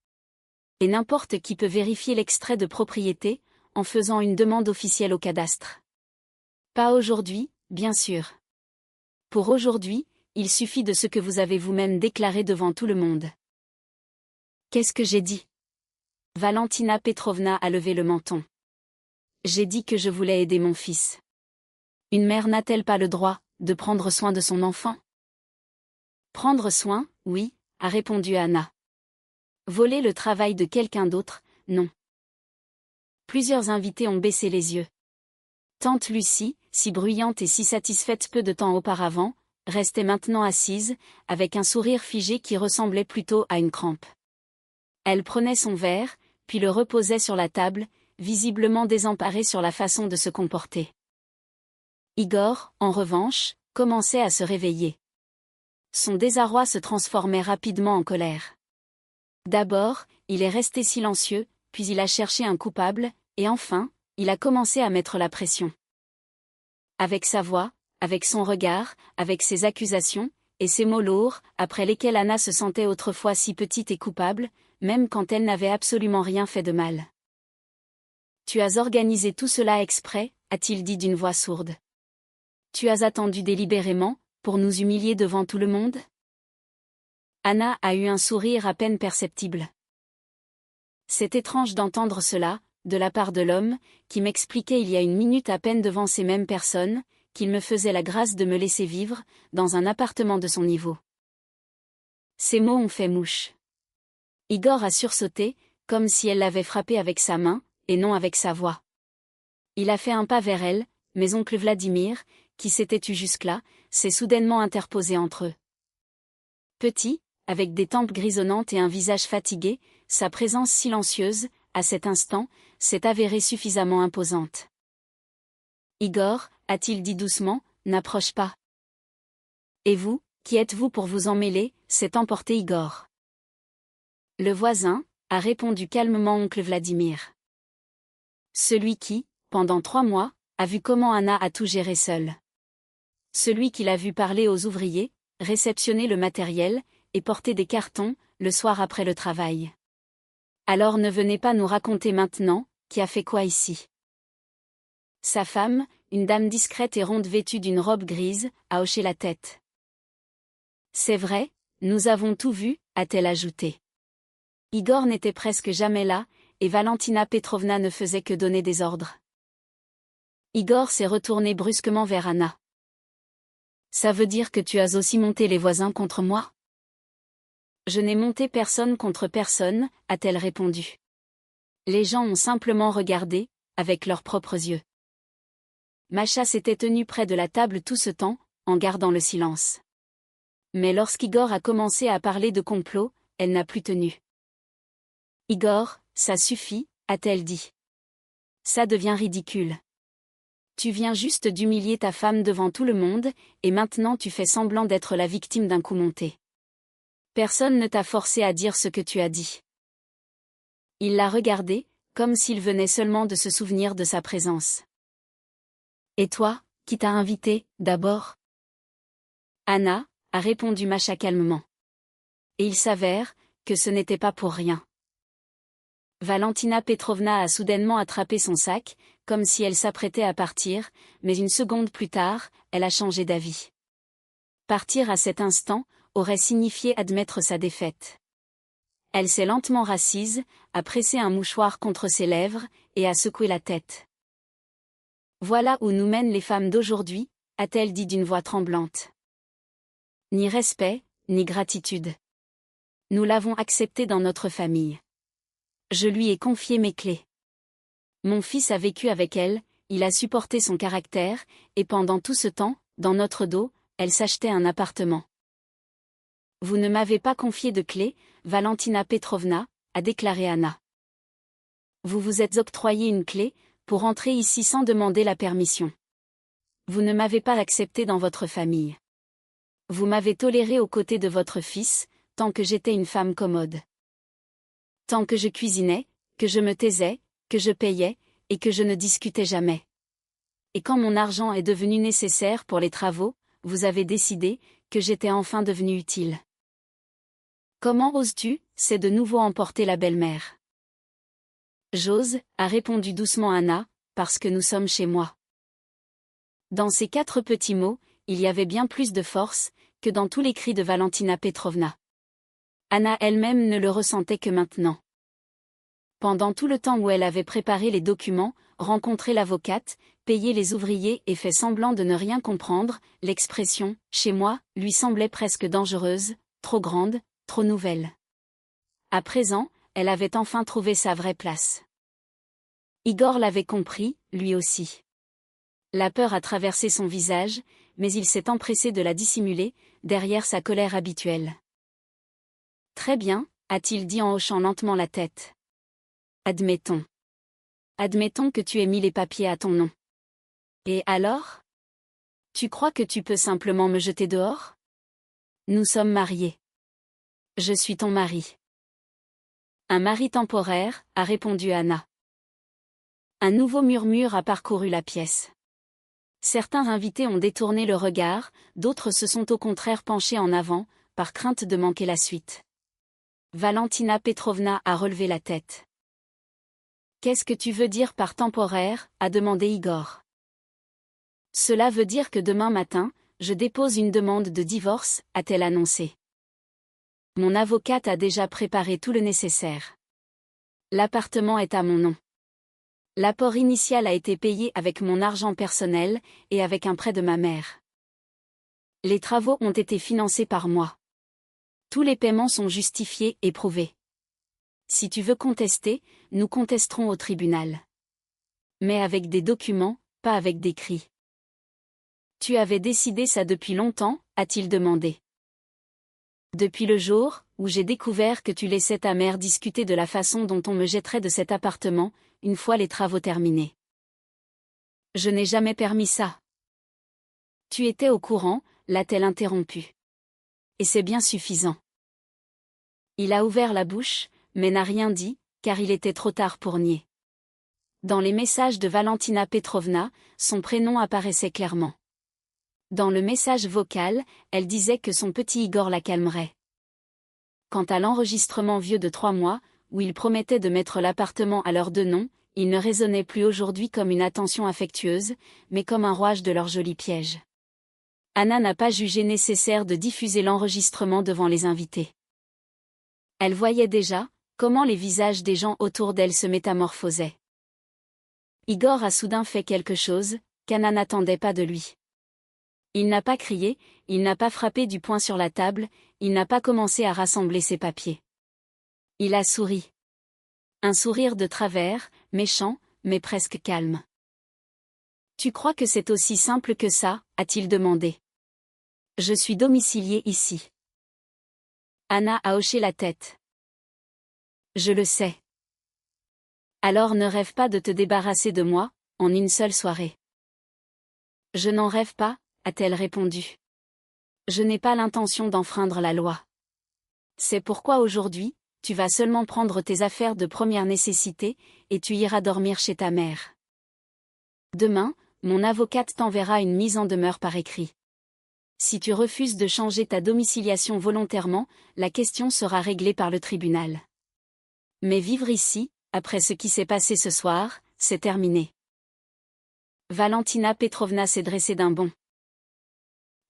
Et n'importe qui peut vérifier l'extrait de propriété, en faisant une demande officielle au cadastre. Pas aujourd'hui, bien sûr. Pour aujourd'hui, il suffit de ce que vous avez vous-même déclaré devant tout le monde. Qu'est-ce que j'ai dit? Valentina Petrovna a levé le menton. J'ai dit que je voulais aider mon fils. Une mère n'a-t-elle pas le droit de prendre soin de son enfant? Prendre soin, oui, a répondu Anna. Voler le travail de quelqu'un d'autre, non. Plusieurs invités ont baissé les yeux. Tante Lucie, si bruyante et si satisfaite peu de temps auparavant, restait maintenant assise, avec un sourire figé qui ressemblait plutôt à une crampe. Elle prenait son verre, puis le reposait sur la table, visiblement désemparée sur la façon de se comporter. Igor, en revanche, commençait à se réveiller. Son désarroi se transformait rapidement en colère. D'abord, il est resté silencieux, puis il a cherché un coupable, et enfin, il a commencé à mettre la pression. Avec sa voix, avec son regard, avec ses accusations, et ses mots lourds, après lesquels Anna se sentait autrefois si petite et coupable, même quand elle n'avait absolument rien fait de mal. Tu as organisé tout cela exprès, a-t-il dit d'une voix sourde. Tu as attendu délibérément, pour nous humilier devant tout le monde? Anna a eu un sourire à peine perceptible. C'est étrange d'entendre cela, de la part de l'homme, qui m'expliquait il y a une minute à peine devant ces mêmes personnes, qu'il me faisait la grâce de me laisser vivre, dans un appartement de son niveau. Ces mots ont fait mouche. Igor a sursauté, comme si elle l'avait frappé avec sa main, et non avec sa voix. Il a fait un pas vers elle, mais oncle Vladimir, qui s'était tu jusque-là, s'est soudainement interposé entre eux. Petit, avec des tempes grisonnantes et un visage fatigué, sa présence silencieuse, à cet instant, s'est avérée suffisamment imposante. Igor, a-t-il dit doucement, n'approche pas. Et vous, qui êtes-vous pour vous en mêler, s'est emporté Igor. Le voisin, a répondu calmement oncle Vladimir. Celui qui, pendant 3 mois, a vu comment Anna a tout géré seule. Celui qui l'a vu parler aux ouvriers, réceptionner le matériel, et porter des cartons, le soir après le travail. Alors ne venez pas nous raconter maintenant, qui a fait quoi ici. Sa femme, une dame discrète et ronde vêtue d'une robe grise, a hoché la tête. C'est vrai, nous avons tout vu, a-t-elle ajouté. Igor n'était presque jamais là, et Valentina Petrovna ne faisait que donner des ordres. Igor s'est retourné brusquement vers Anna. Ça veut dire que tu as aussi monté les voisins contre moi? Je n'ai monté personne contre personne, a-t-elle répondu. Les gens ont simplement regardé, avec leurs propres yeux. Macha s'était tenue près de la table tout ce temps, en gardant le silence. Mais lorsqu'Igor a commencé à parler de complot, elle n'a plus tenu. Igor, ça suffit, a-t-elle dit. Ça devient ridicule. Tu viens juste d'humilier ta femme devant tout le monde, et maintenant tu fais semblant d'être la victime d'un coup monté. Personne ne t'a forcé à dire ce que tu as dit. Il l'a regardé, comme s'il venait seulement de se souvenir de sa présence. Et toi, qui t'a invité, d'abord? Anna, a répondu Macha calmement. Et il s'avère que ce n'était pas pour rien. Valentina Petrovna a soudainement attrapé son sac, comme si elle s'apprêtait à partir, mais une seconde plus tard, elle a changé d'avis. Partir à cet instant aurait signifié admettre sa défaite. Elle s'est lentement rassise, a pressé un mouchoir contre ses lèvres, et a secoué la tête. Voilà où nous mènent les femmes d'aujourd'hui, a-t-elle dit d'une voix tremblante. Ni respect, ni gratitude. Nous l'avons accepté dans notre famille. Je lui ai confié mes clés. Mon fils a vécu avec elle, il a supporté son caractère, et pendant tout ce temps, dans notre dos, elle s'achetait un appartement. Vous ne m'avez pas confié de clés, Valentina Petrovna, a déclaré Anna. Vous vous êtes octroyé une clé, pour entrer ici sans demander la permission. Vous ne m'avez pas accepté dans votre famille. Vous m'avez toléré aux côtés de votre fils, tant que j'étais une femme commode. Tant que je cuisinais, que je me taisais, que je payais, et que je ne discutais jamais. Et quand mon argent est devenu nécessaire pour les travaux, vous avez décidé que j'étais enfin devenue utile. Comment oses-tu, c'est de nouveau emporter la belle-mère. J'ose, a répondu doucement Anna, parce que nous sommes chez moi. Dans ces 4 petits mots, il y avait bien plus de force, que dans tous les cris de Valentina Petrovna. Anna elle-même ne le ressentait que maintenant. Pendant tout le temps où elle avait préparé les documents, rencontré l'avocate, payé les ouvriers et fait semblant de ne rien comprendre, l'expression « chez moi » lui semblait presque dangereuse, trop grande, trop nouvelle. À présent, elle avait enfin trouvé sa vraie place. Igor l'avait compris, lui aussi. La peur a traversé son visage, mais il s'est empressé de la dissimuler, derrière sa colère habituelle. Très bien, a-t-il dit en hochant lentement la tête. Admettons. Admettons que tu aies mis les papiers à ton nom. Et alors? Tu crois que tu peux simplement me jeter dehors? Nous sommes mariés. Je suis ton mari. Un mari temporaire, a répondu Anna. Un nouveau murmure a parcouru la pièce. Certains invités ont détourné le regard, d'autres se sont au contraire penchés en avant, par crainte de manquer la suite. Valentina Petrovna a relevé la tête. Qu'est-ce que tu veux dire par temporaire, a demandé Igor. Cela veut dire que demain matin, je dépose une demande de divorce, a-t-elle annoncé. Mon avocate a déjà préparé tout le nécessaire. L'appartement est à mon nom. L'apport initial a été payé avec mon argent personnel, et avec un prêt de ma mère. Les travaux ont été financés par moi. Tous les paiements sont justifiés et prouvés. Si tu veux contester, nous contesterons au tribunal. Mais avec des documents, pas avec des cris. Tu avais décidé ça depuis longtemps, a-t-il demandé. Depuis le jour où j'ai découvert que tu laissais ta mère discuter de la façon dont on me jetterait de cet appartement, une fois les travaux terminés. Je n'ai jamais permis ça. Tu étais au courant, l'a-t-elle interrompu. Et c'est bien suffisant. Il a ouvert la bouche, mais n'a rien dit, car il était trop tard pour nier. Dans les messages de Valentina Petrovna, son prénom apparaissait clairement. Dans le message vocal, elle disait que son petit Igor la calmerait. Quant à l'enregistrement vieux de 3 mois, où il promettait de mettre l'appartement à leurs 2 noms, il ne résonnait plus aujourd'hui comme une attention affectueuse, mais comme un rouage de leur joli piège. Anna n'a pas jugé nécessaire de diffuser l'enregistrement devant les invités. Elle voyait déjà comment les visages des gens autour d'elle se métamorphosaient. Igor a soudain fait quelque chose qu'Anna n'attendait pas de lui. Il n'a pas crié, il n'a pas frappé du poing sur la table, il n'a pas commencé à rassembler ses papiers. Il a souri. Un sourire de travers, méchant, mais presque calme. Tu crois que c'est aussi simple que ça, a-t-il demandé. Je suis domicilié ici. Anna a hoché la tête. Je le sais. Alors ne rêve pas de te débarrasser de moi, en une seule soirée. Je n'en rêve pas, a-t-elle répondu. Je n'ai pas l'intention d'enfreindre la loi. C'est pourquoi aujourd'hui, tu vas seulement prendre tes affaires de première nécessité, et tu iras dormir chez ta mère. Demain, mon avocate t'enverra une mise en demeure par écrit. Si tu refuses de changer ta domiciliation volontairement, la question sera réglée par le tribunal. Mais vivre ici, après ce qui s'est passé ce soir, c'est terminé. Valentina Petrovna s'est dressée d'un bond.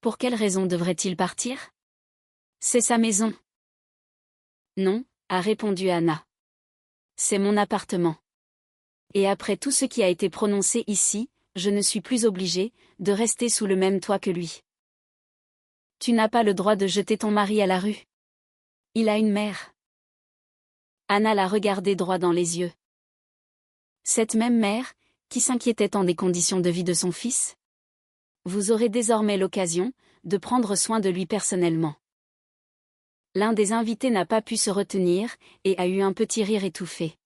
Pour quelle raison devrait-il partir? C'est sa maison. Non, a répondu Anna. C'est mon appartement. Et après tout ce qui a été prononcé ici, je ne suis plus obligée de rester sous le même toit que lui. Tu n'as pas le droit de jeter ton mari à la rue. Il a une mère. Anna l'a regardé droit dans les yeux. Cette même mère, qui s'inquiétait tant des conditions de vie de son fils? Vous aurez désormais l'occasion de prendre soin de lui personnellement. L'un des invités n'a pas pu se retenir et a eu un petit rire étouffé.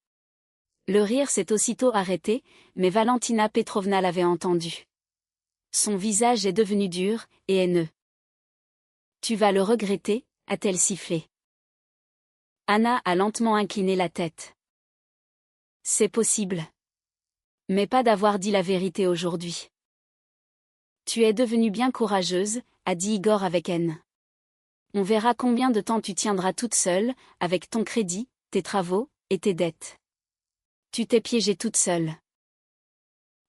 Le rire s'est aussitôt arrêté, mais Valentina Petrovna l'avait entendu. Son visage est devenu dur et haineux. Tu vas le regretter, a-t-elle sifflé. Anna a lentement incliné la tête. C'est possible. Mais pas d'avoir dit la vérité aujourd'hui. Tu es devenue bien courageuse, a dit Igor avec haine. On verra combien de temps tu tiendras toute seule, avec ton crédit, tes travaux, et tes dettes. Tu t'es piégée toute seule.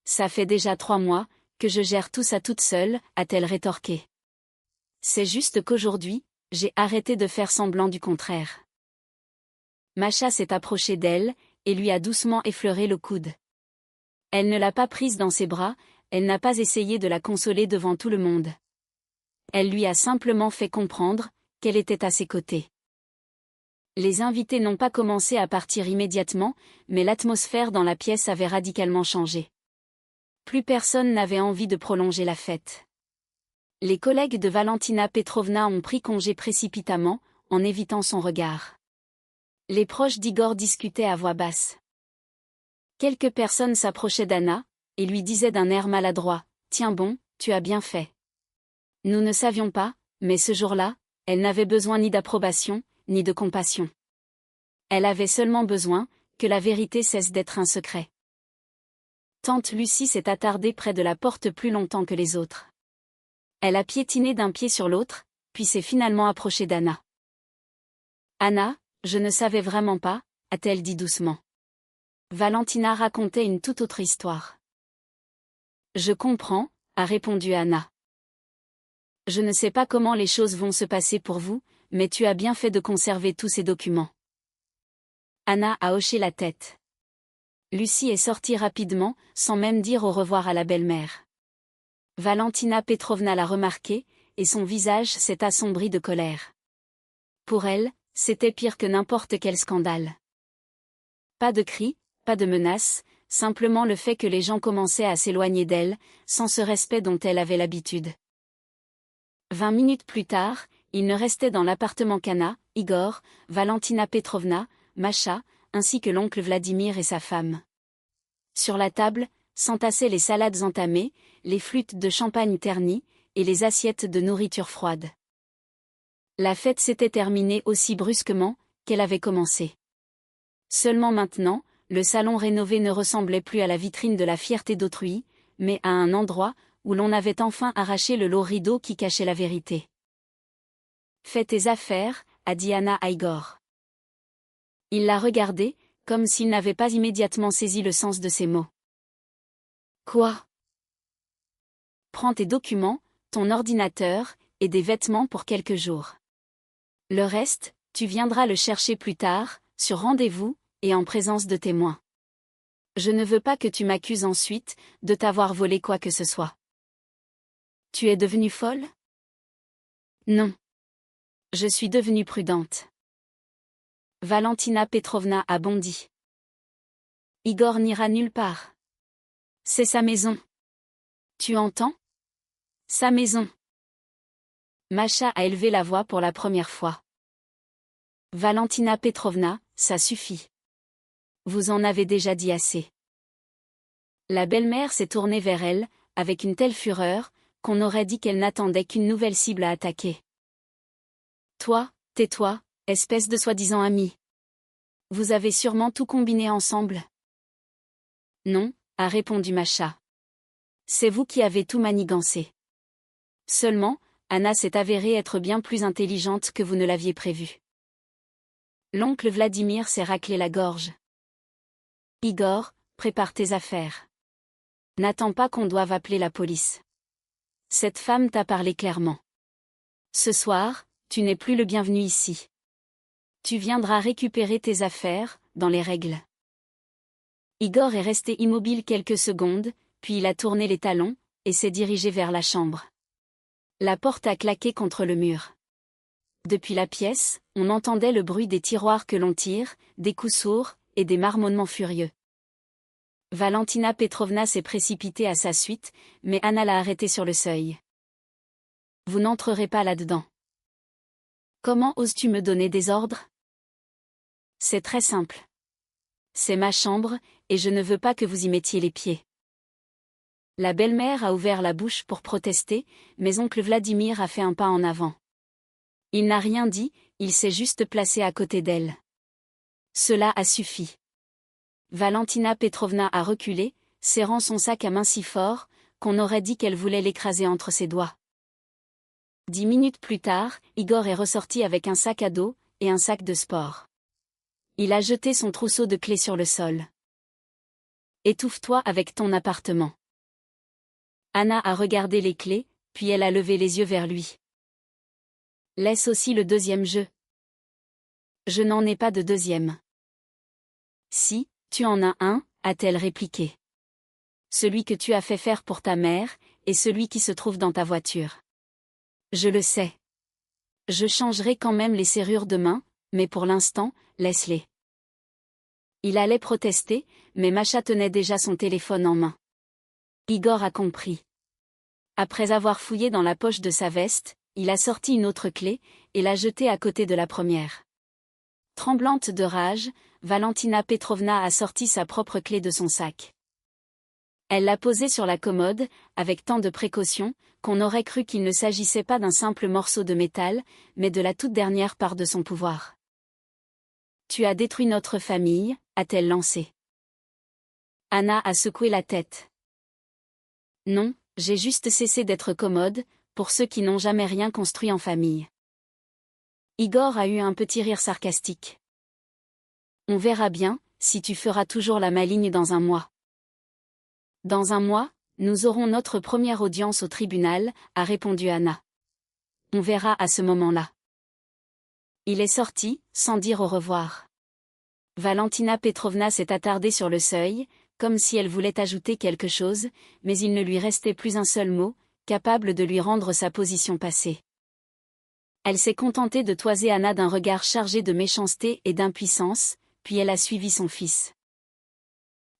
Ça fait déjà 3 mois, que je gère tout ça toute seule, a-t-elle rétorqué. C'est juste qu'aujourd'hui, j'ai arrêté de faire semblant du contraire. Masha s'est approchée d'elle, et lui a doucement effleuré le coude. Elle ne l'a pas prise dans ses bras, elle n'a pas essayé de la consoler devant tout le monde. Elle lui a simplement fait comprendre qu'elle était à ses côtés. Les invités n'ont pas commencé à partir immédiatement, mais l'atmosphère dans la pièce avait radicalement changé. Plus personne n'avait envie de prolonger la fête. Les collègues de Valentina Petrovna ont pris congé précipitamment, en évitant son regard. Les proches d'Igor discutaient à voix basse. Quelques personnes s'approchaient d'Anna, et lui disaient d'un air maladroit, « Tiens bon, tu as bien fait. » Nous ne savions pas, mais ce jour-là, elle n'avait besoin ni d'approbation, ni de compassion. Elle avait seulement besoin que la vérité cesse d'être un secret. Tante Lucie s'est attardée près de la porte plus longtemps que les autres. Elle a piétiné d'un pied sur l'autre, puis s'est finalement approchée d'Anna. « Anna, je ne savais vraiment pas, » a-t-elle dit doucement. Valentina racontait une toute autre histoire. « Je comprends, » a répondu Anna. « Je ne sais pas comment les choses vont se passer pour vous, mais tu as bien fait de conserver tous ces documents. » Anna a hoché la tête. Lucie est sortie rapidement, sans même dire au revoir à la belle-mère. Valentina Petrovna l'a remarqué, et son visage s'est assombri de colère. Pour elle, c'était pire que n'importe quel scandale. Pas de cris, pas de menaces, simplement le fait que les gens commençaient à s'éloigner d'elle, sans ce respect dont elle avait l'habitude. 20 minutes plus tard, il ne restait dans l'appartement qu'Anna, Igor, Valentina Petrovna, Masha, ainsi que l'oncle Vladimir et sa femme. Sur la table, s'entassaient les salades entamées, les flûtes de champagne ternies, et les assiettes de nourriture froide. La fête s'était terminée aussi brusquement qu'elle avait commencé. Seulement maintenant, le salon rénové ne ressemblait plus à la vitrine de la fierté d'autrui, mais à un endroit où l'on avait enfin arraché le lourd rideau qui cachait la vérité. « Fais tes affaires, » a dit Anna à Igor. Il l'a regardé, comme s'il n'avait pas immédiatement saisi le sens de ses mots. « Quoi ? » Prends tes documents, ton ordinateur, et des vêtements pour quelques jours. Le reste, tu viendras le chercher plus tard, sur rendez-vous, et en présence de témoins. Je ne veux pas que tu m'accuses ensuite de t'avoir volé quoi que ce soit. Tu es devenue folle ? Non. Je suis devenue prudente. Valentina Petrovna a bondi. Igor n'ira nulle part. C'est sa maison. Tu entends ? Sa maison. Masha a élevé la voix pour la première fois. Valentina Petrovna, ça suffit. Vous en avez déjà dit assez. La belle-mère s'est tournée vers elle, avec une telle fureur, qu'on aurait dit qu'elle n'attendait qu'une nouvelle cible à attaquer. Toi, tais-toi, espèce de soi-disant ami. Vous avez sûrement tout combiné ensemble. Non, a répondu Masha. C'est vous qui avez tout manigancé. Seulement, Anna s'est avérée être bien plus intelligente que vous ne l'aviez prévu. L'oncle Vladimir s'est raclé la gorge. Igor, prépare tes affaires. N'attends pas qu'on doive appeler la police. Cette femme t'a parlé clairement. Ce soir, tu n'es plus le bienvenu ici. Tu viendras récupérer tes affaires, dans les règles. Igor est resté immobile quelques secondes, puis il a tourné les talons, et s'est dirigé vers la chambre. La porte a claqué contre le mur. Depuis la pièce, on entendait le bruit des tiroirs que l'on tire, des coups sourds, et des marmonnements furieux. Valentina Petrovna s'est précipitée à sa suite, mais Anna l'a arrêtée sur le seuil. Vous n'entrerez pas là-dedans. Comment oses-tu me donner des ordres? C'est très simple. C'est ma chambre, et je ne veux pas que vous y mettiez les pieds. La belle-mère a ouvert la bouche pour protester, mais oncle Vladimir a fait un pas en avant. Il n'a rien dit, il s'est juste placé à côté d'elle. Cela a suffi. Valentina Petrovna a reculé, serrant son sac à main si fort, qu'on aurait dit qu'elle voulait l'écraser entre ses doigts. 10 minutes plus tard, Igor est ressorti avec un sac à dos, et un sac de sport. Il a jeté son trousseau de clés sur le sol. Étouffe-toi avec ton appartement. Anna a regardé les clés, puis elle a levé les yeux vers lui. Laisse aussi le deuxième jeu. Je n'en ai pas de deuxième. Si, tu en as un, a-t-elle répliqué. Celui que tu as fait faire pour ta mère, et celui qui se trouve dans ta voiture. Je le sais. Je changerai quand même les serrures demain, mais pour l'instant, laisse-les. Il allait protester, mais Masha tenait déjà son téléphone en main. Igor a compris. Après avoir fouillé dans la poche de sa veste, il a sorti une autre clé, et l'a jetée à côté de la première. Tremblante de rage, Valentina Petrovna a sorti sa propre clé de son sac. Elle l'a posée sur la commode, avec tant de précaution, qu'on aurait cru qu'il ne s'agissait pas d'un simple morceau de métal, mais de la toute dernière part de son pouvoir. Tu as détruit notre famille, a-t-elle lancé. Anna a secoué la tête. Non, j'ai juste cessé d'être commode, pour ceux qui n'ont jamais rien construit en famille. Igor a eu un petit rire sarcastique. On verra bien, si tu feras toujours la maligne dans un mois. Dans un mois, nous aurons notre première audience au tribunal, a répondu Anna. On verra à ce moment-là. Il est sorti, sans dire au revoir. Valentina Petrovna s'est attardée sur le seuil, comme si elle voulait ajouter quelque chose, mais il ne lui restait plus un seul mot, capable de lui rendre sa position passée. Elle s'est contentée de toiser Anna d'un regard chargé de méchanceté et d'impuissance, puis elle a suivi son fils.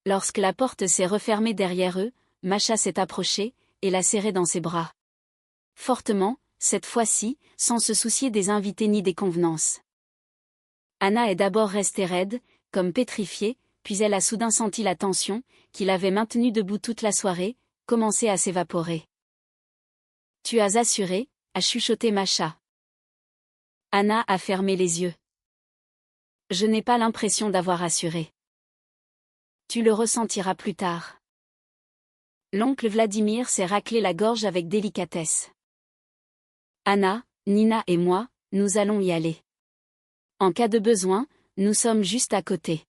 Lorsque la porte s'est refermée derrière eux, Masha s'est approchée, et l'a serré dans ses bras. Fortement, cette fois-ci, sans se soucier des invités ni des convenances. Anna est d'abord restée raide, comme pétrifiée, puis elle a soudain senti la tension, qui l'avait maintenue debout toute la soirée, commencer à s'évaporer. Tu as assuré, a chuchoté Masha. Anna a fermé les yeux. Je n'ai pas l'impression d'avoir assuré. Tu le ressentiras plus tard. L'oncle Vladimir s'est raclé la gorge avec délicatesse. Anna, Nina et moi, nous allons y aller. En cas de besoin, nous sommes juste à côté.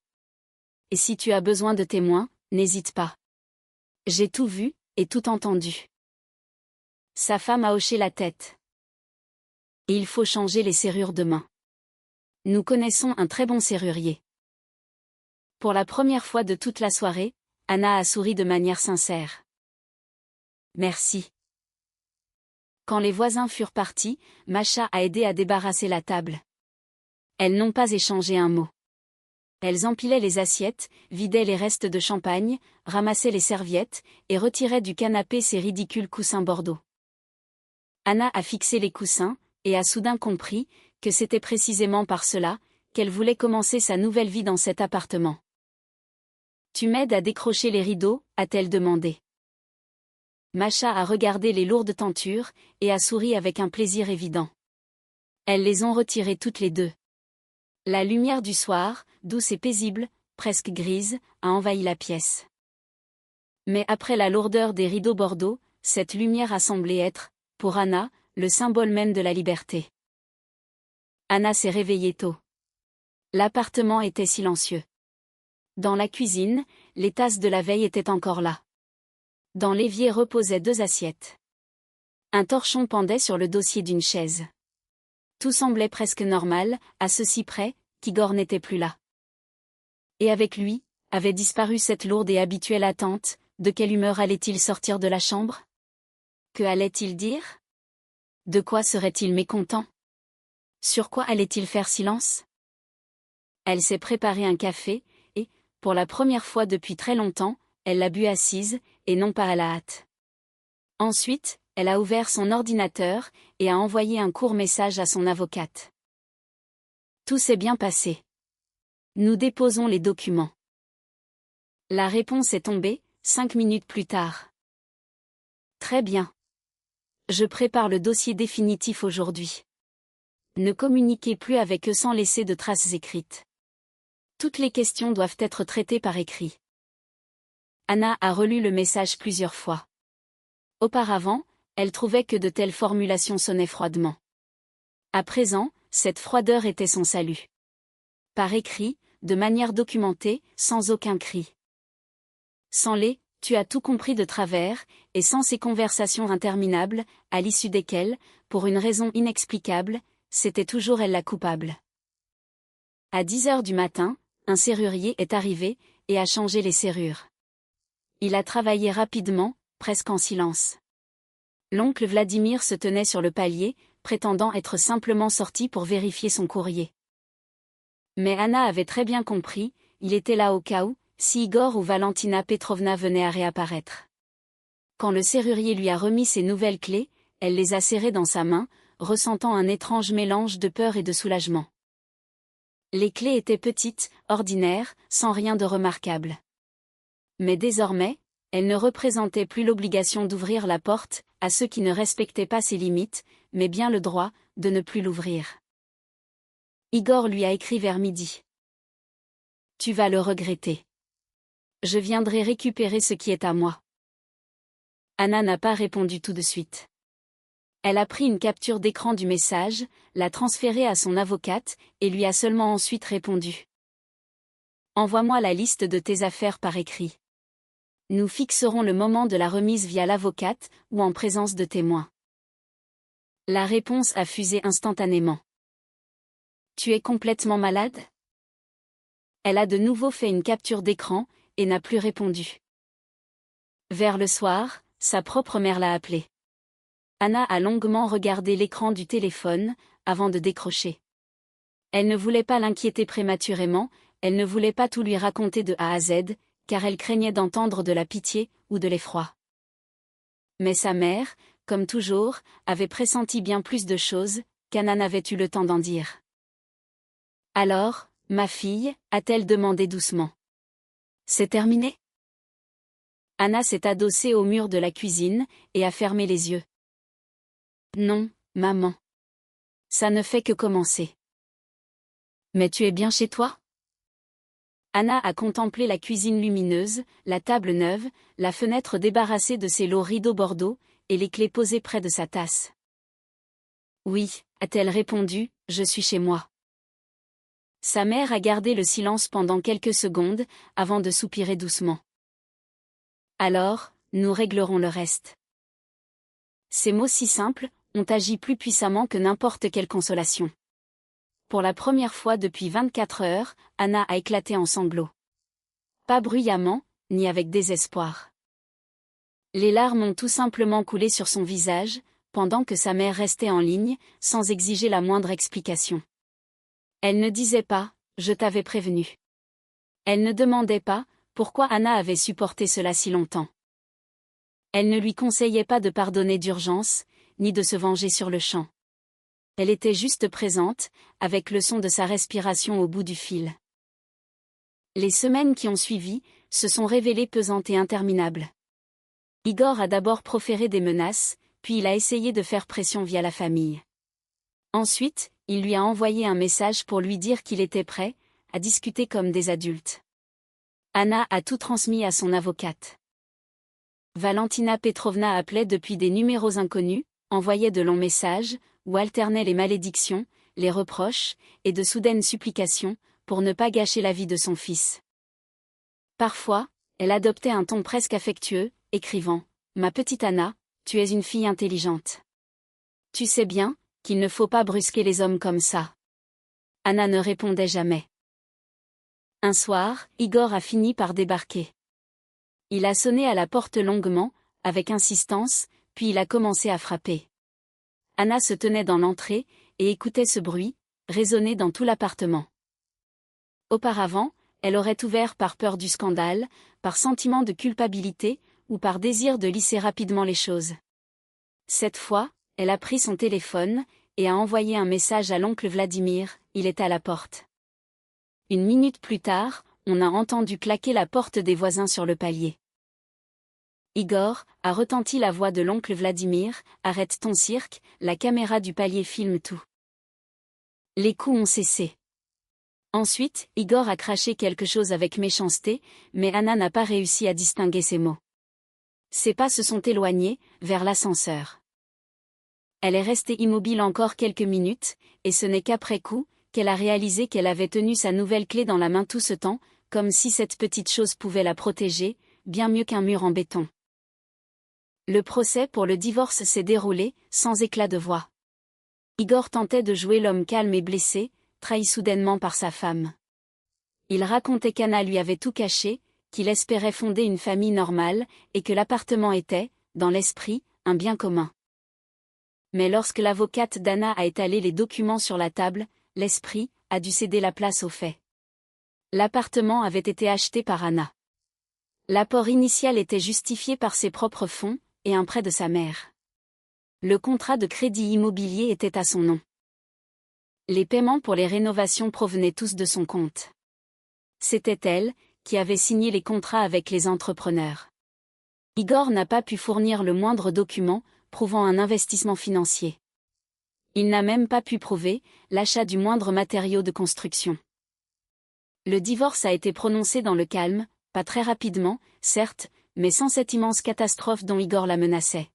Et si tu as besoin de témoins, n'hésite pas. J'ai tout vu, et tout entendu. Sa femme a hoché la tête. Et il faut changer les serrures demain. Nous connaissons un très bon serrurier. Pour la première fois de toute la soirée, Anna a souri de manière sincère. Merci. Quand les voisins furent partis, Masha a aidé à débarrasser la table. Elles n'ont pas échangé un mot. Elles empilaient les assiettes, vidaient les restes de champagne, ramassaient les serviettes, et retiraient du canapé ces ridicules coussins bordeaux. Anna a fixé les coussins, et a soudain compris, que c'était précisément par cela, qu'elle voulait commencer sa nouvelle vie dans cet appartement. Tu m'aides à décrocher les rideaux, a-t-elle demandé. Masha a regardé les lourdes tentures, et a souri avec un plaisir évident. Elles les ont retirées toutes les deux. La lumière du soir, douce et paisible, presque grise, a envahi la pièce. Mais après la lourdeur des rideaux bordeaux, cette lumière a semblé être, pour Anna, le symbole même de la liberté. Anna s'est réveillée tôt. L'appartement était silencieux. Dans la cuisine, les tasses de la veille étaient encore là. Dans l'évier reposaient 2 assiettes. Un torchon pendait sur le dossier d'une chaise. Tout semblait presque normal, à ceci près, qu'Igor n'était plus là. Et avec lui, avait disparu cette lourde et habituelle attente. De quelle humeur allait-il sortir de la chambre? Que allait-il dire? De quoi serait-il mécontent? Sur quoi allait-il faire silence? Elle s'est préparé un café, et, pour la première fois depuis très longtemps, elle l'a bu assise, et non pas à la hâte. Ensuite, elle a ouvert son ordinateur, et a envoyé un court message à son avocate. Tout s'est bien passé. Nous déposons les documents. La réponse est tombée, 5 minutes plus tard. Très bien. Je prépare le dossier définitif aujourd'hui. Ne communiquez plus avec eux sans laisser de traces écrites. Toutes les questions doivent être traitées par écrit. Anna a relu le message plusieurs fois. Auparavant, elle trouvait que de telles formulations sonnaient froidement. À présent, cette froideur était son salut. Par écrit, de manière documentée, sans aucun cri. Sans les « tu as tout compris » de travers, et sans ces conversations interminables, à l'issue desquelles, pour une raison inexplicable, c'était toujours elle la coupable. À 10 heures du matin, un serrurier est arrivé, et a changé les serrures. Il a travaillé rapidement, presque en silence. L'oncle Vladimir se tenait sur le palier, prétendant être simplement sorti pour vérifier son courrier. Mais Anna avait très bien compris, il était là au cas où, si Igor ou Valentina Petrovna venaient à réapparaître. Quand le serrurier lui a remis ses nouvelles clés, elle les a serrées dans sa main, ressentant un étrange mélange de peur et de soulagement. Les clés étaient petites, ordinaires, sans rien de remarquable. Mais désormais, elles ne représentaient plus l'obligation d'ouvrir la porte à ceux qui ne respectaient pas ses limites, mais bien le droit de ne plus l'ouvrir. Igor lui a écrit vers midi. « Tu vas le regretter. Je viendrai récupérer ce qui est à moi. » Anna n'a pas répondu tout de suite. Elle a pris une capture d'écran du message, l'a transféré à son avocate, et lui a seulement ensuite répondu. « Envoie-moi la liste de tes affaires par écrit. Nous fixerons le moment de la remise via l'avocate, ou en présence de témoins. » La réponse a fusé instantanément. « Tu es complètement malade ? » Elle a de nouveau fait une capture d'écran, et n'a plus répondu. Vers le soir, sa propre mère l'a appelée. Anna a longuement regardé l'écran du téléphone, avant de décrocher. Elle ne voulait pas l'inquiéter prématurément, elle ne voulait pas tout lui raconter de A à Z, car elle craignait d'entendre de la pitié, ou de l'effroi. Mais sa mère, comme toujours, avait pressenti bien plus de choses, qu'Anna n'avait eu le temps d'en dire. « Alors, ma fille ?» a-t-elle demandé doucement. « C'est terminé ?» Anna s'est adossée au mur de la cuisine, et a fermé les yeux. « Non, maman. Ça ne fait que commencer. »« Mais tu es bien chez toi ?» Anna a contemplé la cuisine lumineuse, la table neuve, la fenêtre débarrassée de ses lourds rideaux bordeaux, et les clés posées près de sa tasse. « Oui, » a-t-elle répondu, « je suis chez moi. » Sa mère a gardé le silence pendant quelques secondes, avant de soupirer doucement. « Alors, nous réglerons le reste. » Ces mots si simples ont agi plus puissamment que n'importe quelle consolation. Pour la première fois depuis 24 heures, Anna a éclaté en sanglots. Pas bruyamment, ni avec désespoir. Les larmes ont tout simplement coulé sur son visage, pendant que sa mère restait en ligne, sans exiger la moindre explication. Elle ne disait pas « je t'avais prévenu ». Elle ne demandait pas pourquoi Anna avait supporté cela si longtemps. Elle ne lui conseillait pas de pardonner d'urgence, ni de se venger sur le champ. Elle était juste présente, avec le son de sa respiration au bout du fil. Les semaines qui ont suivi se sont révélées pesantes et interminables. Igor a d'abord proféré des menaces, puis il a essayé de faire pression via la famille. Ensuite, il lui a envoyé un message pour lui dire qu'il était prêt à discuter comme des adultes. Anna a tout transmis à son avocate. Valentina Petrovna appelait depuis des numéros inconnus, envoyait de longs messages, où alternaient les malédictions, les reproches, et de soudaines supplications, pour ne pas gâcher la vie de son fils. Parfois, elle adoptait un ton presque affectueux, écrivant « Ma petite Anna, tu es une fille intelligente. Tu sais bien qu'il ne faut pas brusquer les hommes comme ça. » Anna ne répondait jamais. Un soir, Igor a fini par débarquer. Il a sonné à la porte longuement, avec insistance, puis il a commencé à frapper. Anna se tenait dans l'entrée, et écoutait ce bruit, résonner dans tout l'appartement. Auparavant, elle aurait ouvert par peur du scandale, par sentiment de culpabilité, ou par désir de lisser rapidement les choses. Cette fois, elle a pris son téléphone, et a envoyé un message à l'oncle Vladimir, il est à la porte. Une minute plus tard, on a entendu claquer la porte des voisins sur le palier. Igor, a retenti la voix de l'oncle Vladimir, arrête ton cirque, la caméra du palier filme tout. Les coups ont cessé. Ensuite, Igor a craché quelque chose avec méchanceté, mais Anna n'a pas réussi à distinguer ses mots. Ses pas se sont éloignés, vers l'ascenseur. Elle est restée immobile encore quelques minutes, et ce n'est qu'après coup, qu'elle a réalisé qu'elle avait tenu sa nouvelle clé dans la main tout ce temps, comme si cette petite chose pouvait la protéger, bien mieux qu'un mur en béton. Le procès pour le divorce s'est déroulé, sans éclat de voix. Igor tentait de jouer l'homme calme et blessé, trahi soudainement par sa femme. Il racontait qu'Anna lui avait tout caché, qu'il espérait fonder une famille normale, et que l'appartement était, dans l'esprit, un bien commun. Mais lorsque l'avocate d'Anna a étalé les documents sur la table, l'esprit a dû céder la place aux faits. L'appartement avait été acheté par Anna. L'apport initial était justifié par ses propres fonds, et un prêt de sa mère. Le contrat de crédit immobilier était à son nom. Les paiements pour les rénovations provenaient tous de son compte. C'était elle qui avait signé les contrats avec les entrepreneurs. Igor n'a pas pu fournir le moindre document prouvant un investissement financier. Il n'a même pas pu prouver l'achat du moindre matériau de construction. Le divorce a été prononcé dans le calme, pas très rapidement, certes, mais sans cette immense catastrophe dont Igor la menaçait.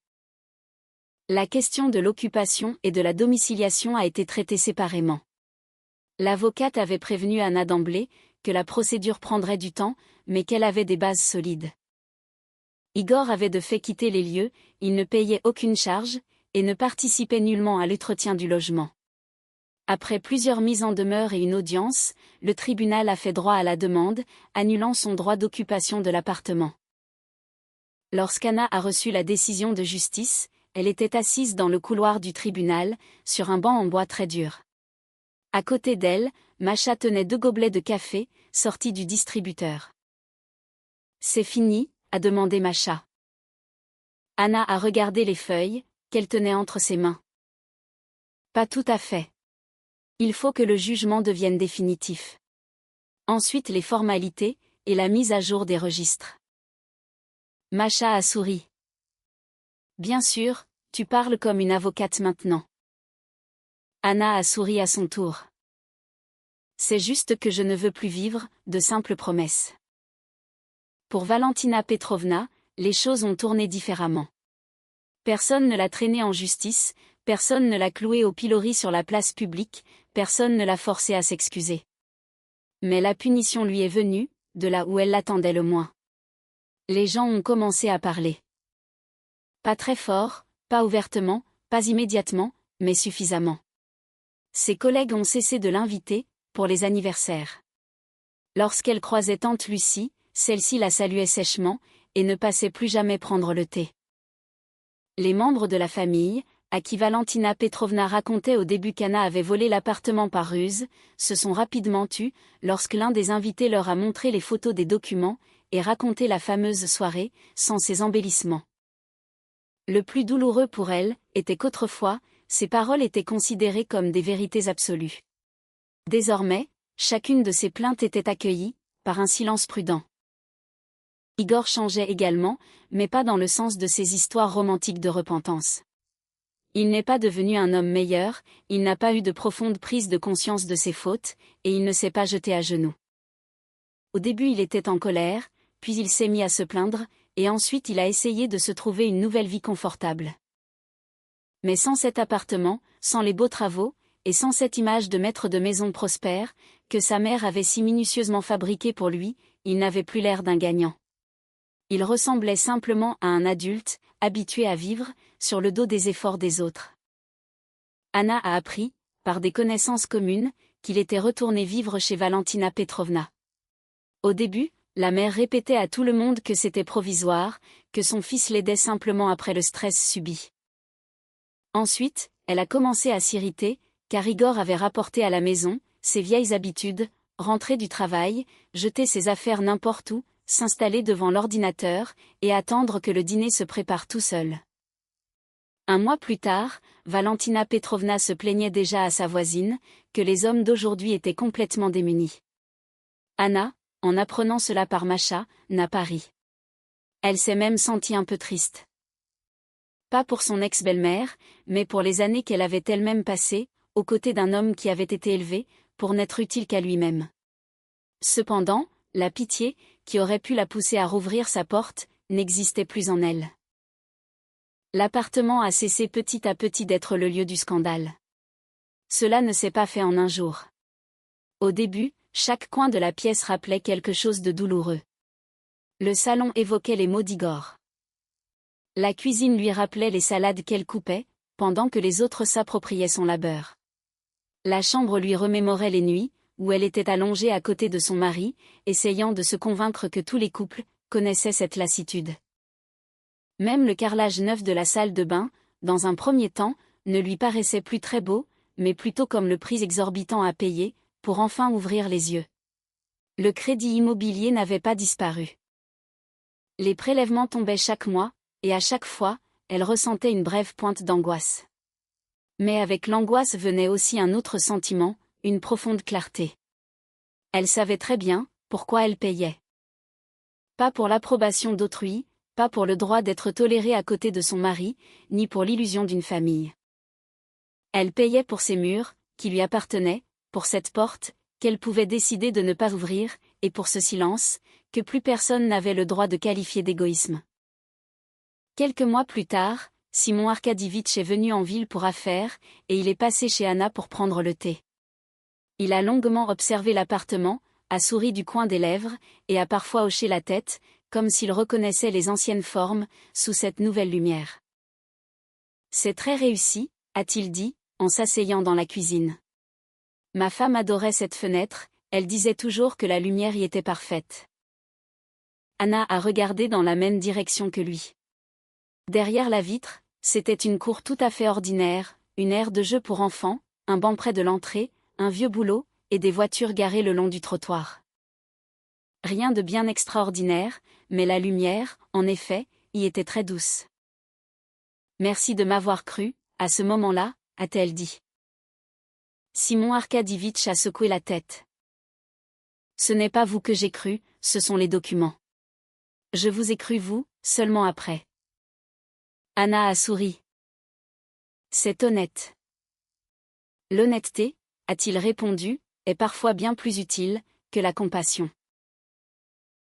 La question de l'occupation et de la domiciliation a été traitée séparément. L'avocate avait prévenu Anna d'emblée que la procédure prendrait du temps, mais qu'elle avait des bases solides. Igor avait de fait quitté les lieux, il ne payait aucune charge, et ne participait nullement à l'entretien du logement. Après plusieurs mises en demeure et une audience, le tribunal a fait droit à la demande, annulant son droit d'occupation de l'appartement. Lorsqu'Anna a reçu la décision de justice, elle était assise dans le couloir du tribunal, sur un banc en bois très dur. À côté d'elle, Macha tenait 2 gobelets de café, sortis du distributeur. « C'est fini ?» a demandé Macha. Anna a regardé les feuilles, qu'elle tenait entre ses mains. « Pas tout à fait. Il faut que le jugement devienne définitif. Ensuite les formalités, et la mise à jour des registres. » Macha a souri. « Bien sûr, tu parles comme une avocate maintenant. » Anna a souri à son tour. « C'est juste que je ne veux plus vivre de simples promesses. » Pour Valentina Petrovna, les choses ont tourné différemment. Personne ne l'a traînée en justice, personne ne l'a clouée au pilori sur la place publique, personne ne l'a forcée à s'excuser. Mais la punition lui est venue, de là où elle l'attendait le moins. Les gens ont commencé à parler. Pas très fort, pas ouvertement, pas immédiatement, mais suffisamment. Ses collègues ont cessé de l'inviter, pour les anniversaires. Lorsqu'elle croisait tante Lucie, celle-ci la saluait sèchement, et ne passait plus jamais prendre le thé. Les membres de la famille, à qui Valentina Petrovna racontait au début qu'Anna avait volé l'appartement par ruse, se sont rapidement tus, lorsque l'un des invités leur a montré les photos des documents, et raconté la fameuse soirée, sans ses embellissements. Le plus douloureux pour elle, était qu'autrefois, ces paroles étaient considérées comme des vérités absolues. Désormais, chacune de ces plaintes était accueillie, par un silence prudent. Igor changeait également, mais pas dans le sens de ces histoires romantiques de repentance. Il n'est pas devenu un homme meilleur, il n'a pas eu de profonde prise de conscience de ses fautes, et il ne s'est pas jeté à genoux. Au début il était en colère, puis il s'est mis à se plaindre, et ensuite il a essayé de se trouver une nouvelle vie confortable. Mais sans cet appartement, sans les beaux travaux, et sans cette image de maître de maison prospère, que sa mère avait si minutieusement fabriquée pour lui, il n'avait plus l'air d'un gagnant. Il ressemblait simplement à un adulte, habitué à vivre, sur le dos des efforts des autres. Anna a appris, par des connaissances communes, qu'il était retourné vivre chez Valentina Petrovna. Au début, la mère répétait à tout le monde que c'était provisoire, que son fils l'aidait simplement après le stress subi. Ensuite, elle a commencé à s'irriter, car Igor avait rapporté à la maison ses vieilles habitudes, rentrer du travail, jeter ses affaires n'importe où, s'installer devant l'ordinateur, et attendre que le dîner se prépare tout seul. Un mois plus tard, Valentina Petrovna se plaignait déjà à sa voisine, que les hommes d'aujourd'hui étaient complètement démunis. Anna, en apprenant cela par Masha, n'a pas ri. Elle s'est même sentie un peu triste. Pas pour son ex-belle-mère, mais pour les années qu'elle avait elle-même passées, aux côtés d'un homme qui avait été élevé, pour n'être utile qu'à lui-même. Cependant, la pitié, qui aurait pu la pousser à rouvrir sa porte, n'existait plus en elle. L'appartement a cessé petit à petit d'être le lieu du scandale. Cela ne s'est pas fait en un jour. Au début, chaque coin de la pièce rappelait quelque chose de douloureux. Le salon évoquait les mots d'Igor. La cuisine lui rappelait les salades qu'elle coupait, pendant que les autres s'appropriaient son labeur. La chambre lui remémorait les nuits, où elle était allongée à côté de son mari, essayant de se convaincre que tous les couples connaissaient cette lassitude. Même le carrelage neuf de la salle de bain, dans un premier temps, ne lui paraissait plus très beau, mais plutôt comme le prix exorbitant à payer, pour enfin ouvrir les yeux. Le crédit immobilier n'avait pas disparu. Les prélèvements tombaient chaque mois, et à chaque fois, elle ressentait une brève pointe d'angoisse. Mais avec l'angoisse venait aussi un autre sentiment, une profonde clarté. Elle savait très bien pourquoi elle payait. Pas pour l'approbation d'autrui, pas pour le droit d'être tolérée à côté de son mari, ni pour l'illusion d'une famille. Elle payait pour ces murs, qui lui appartenaient, pour cette porte, qu'elle pouvait décider de ne pas ouvrir, et pour ce silence, que plus personne n'avait le droit de qualifier d'égoïsme. Quelques mois plus tard, Simon Arkadievitch est venu en ville pour affaires, et il est passé chez Anna pour prendre le thé. Il a longuement observé l'appartement, a souri du coin des lèvres, et a parfois hoché la tête, comme s'il reconnaissait les anciennes formes, sous cette nouvelle lumière. « C'est très réussi, a-t-il dit, en s'asseyant dans la cuisine. Ma femme adorait cette fenêtre, elle disait toujours que la lumière y était parfaite. » Anna a regardé dans la même direction que lui. Derrière la vitre, c'était une cour tout à fait ordinaire, une aire de jeu pour enfants, un banc près de l'entrée, un vieux bouleau, et des voitures garées le long du trottoir. Rien de bien extraordinaire, mais la lumière, en effet, y était très douce. « Merci de m'avoir cru, à ce moment-là, a-t-elle dit. Simon Arkadievitch a secoué la tête. « Ce n'est pas vous que j'ai cru, ce sont les documents. Je vous ai cru vous, seulement après. » Anna a souri. « C'est honnête. » L'honnêteté, a-t-il répondu, est parfois bien plus utile que la compassion.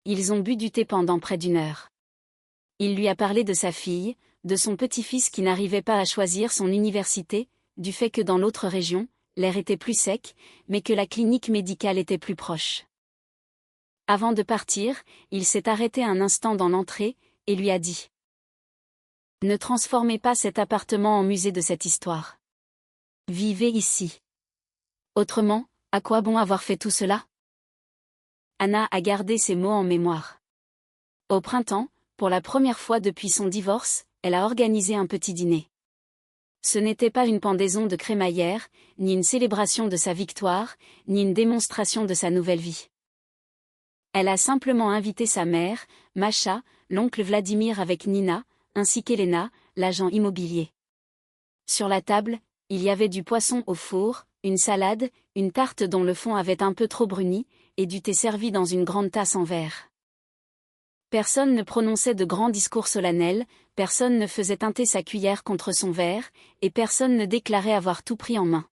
Ils ont bu du thé pendant près d'une heure. Il lui a parlé de sa fille, de son petit-fils qui n'arrivait pas à choisir son université, du fait que dans l'autre région, l'air était plus sec, mais que la clinique médicale était plus proche. Avant de partir, il s'est arrêté un instant dans l'entrée, et lui a dit : « Ne transformez pas cet appartement en musée de cette histoire. Vivez ici. Autrement, à quoi bon avoir fait tout cela ? » Anna a gardé ces mots en mémoire. Au printemps, pour la première fois depuis son divorce, elle a organisé un petit dîner. Ce n'était pas une pendaison de crémaillère, ni une célébration de sa victoire, ni une démonstration de sa nouvelle vie. Elle a simplement invité sa mère, Masha, l'oncle Vladimir avec Nina, ainsi qu'Elena, l'agent immobilier. Sur la table, il y avait du poisson au four, une salade, une tarte dont le fond avait un peu trop bruni, et du thé servi dans une grande tasse en verre. Personne ne prononçait de grands discours solennels, personne ne faisait teinter sa cuillère contre son verre, et personne ne déclarait avoir tout pris en main.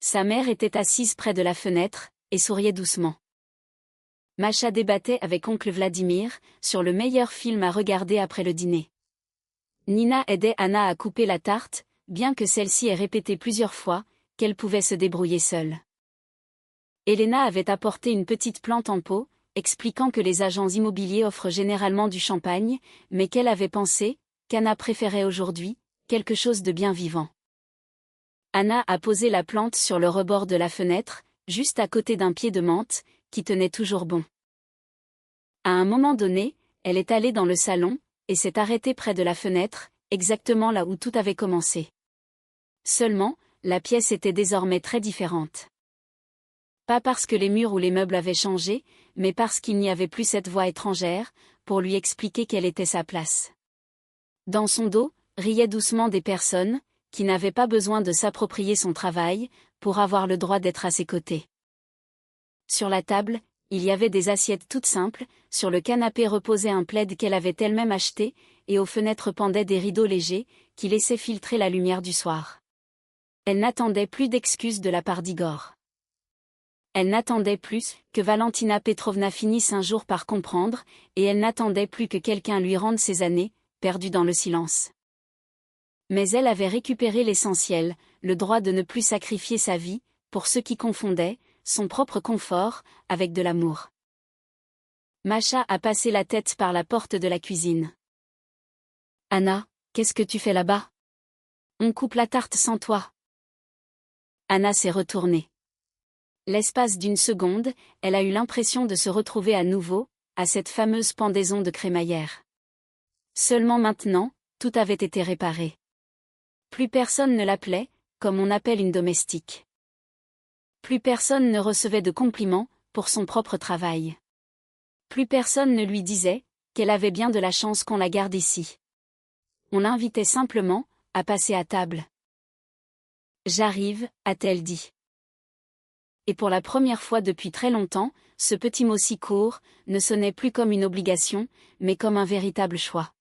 Sa mère était assise près de la fenêtre, et souriait doucement. Masha débattait avec oncle Vladimir, sur le meilleur film à regarder après le dîner. Nina aidait Anna à couper la tarte, bien que celle-ci ait répété plusieurs fois qu'elle pouvait se débrouiller seule. Elena avait apporté une petite plante en pot, expliquant que les agents immobiliers offrent généralement du champagne, mais qu'elle avait pensé qu'Anna préférait aujourd'hui quelque chose de bien vivant. Anna a posé la plante sur le rebord de la fenêtre, juste à côté d'un pied de menthe, qui tenait toujours bon. À un moment donné, elle est allée dans le salon, et s'est arrêtée près de la fenêtre, exactement là où tout avait commencé. Seulement, la pièce était désormais très différente. Pas parce que les murs ou les meubles avaient changé, mais parce qu'il n'y avait plus cette voix étrangère, pour lui expliquer quelle était sa place. Dans son dos, riaient doucement des personnes, qui n'avaient pas besoin de s'approprier son travail, pour avoir le droit d'être à ses côtés. Sur la table, il y avait des assiettes toutes simples, sur le canapé reposait un plaid qu'elle avait elle-même acheté, et aux fenêtres pendaient des rideaux légers, qui laissaient filtrer la lumière du soir. Elle n'attendait plus d'excuses de la part d'Igor. Elle n'attendait plus que Valentina Petrovna finisse un jour par comprendre, et elle n'attendait plus que quelqu'un lui rende ses années, perdues dans le silence. Mais elle avait récupéré l'essentiel, le droit de ne plus sacrifier sa vie, pour ceux qui confondaient son propre confort avec de l'amour. Masha a passé la tête par la porte de la cuisine. « Anna, qu'est-ce que tu fais là-bas? On coupe la tarte sans toi. » Anna s'est retournée. L'espace d'une seconde, elle a eu l'impression de se retrouver à nouveau, à cette fameuse pendaison de crémaillère. Seulement maintenant, tout avait été réparé. Plus personne ne l'appelait, comme on appelle une domestique. Plus personne ne recevait de compliments, pour son propre travail. Plus personne ne lui disait qu'elle avait bien de la chance qu'on la garde ici. On l'invitait simplement à passer à table. « J'arrive », a-t-elle dit. Et pour la première fois depuis très longtemps, ce petit mot si court ne sonnait plus comme une obligation, mais comme un véritable choix.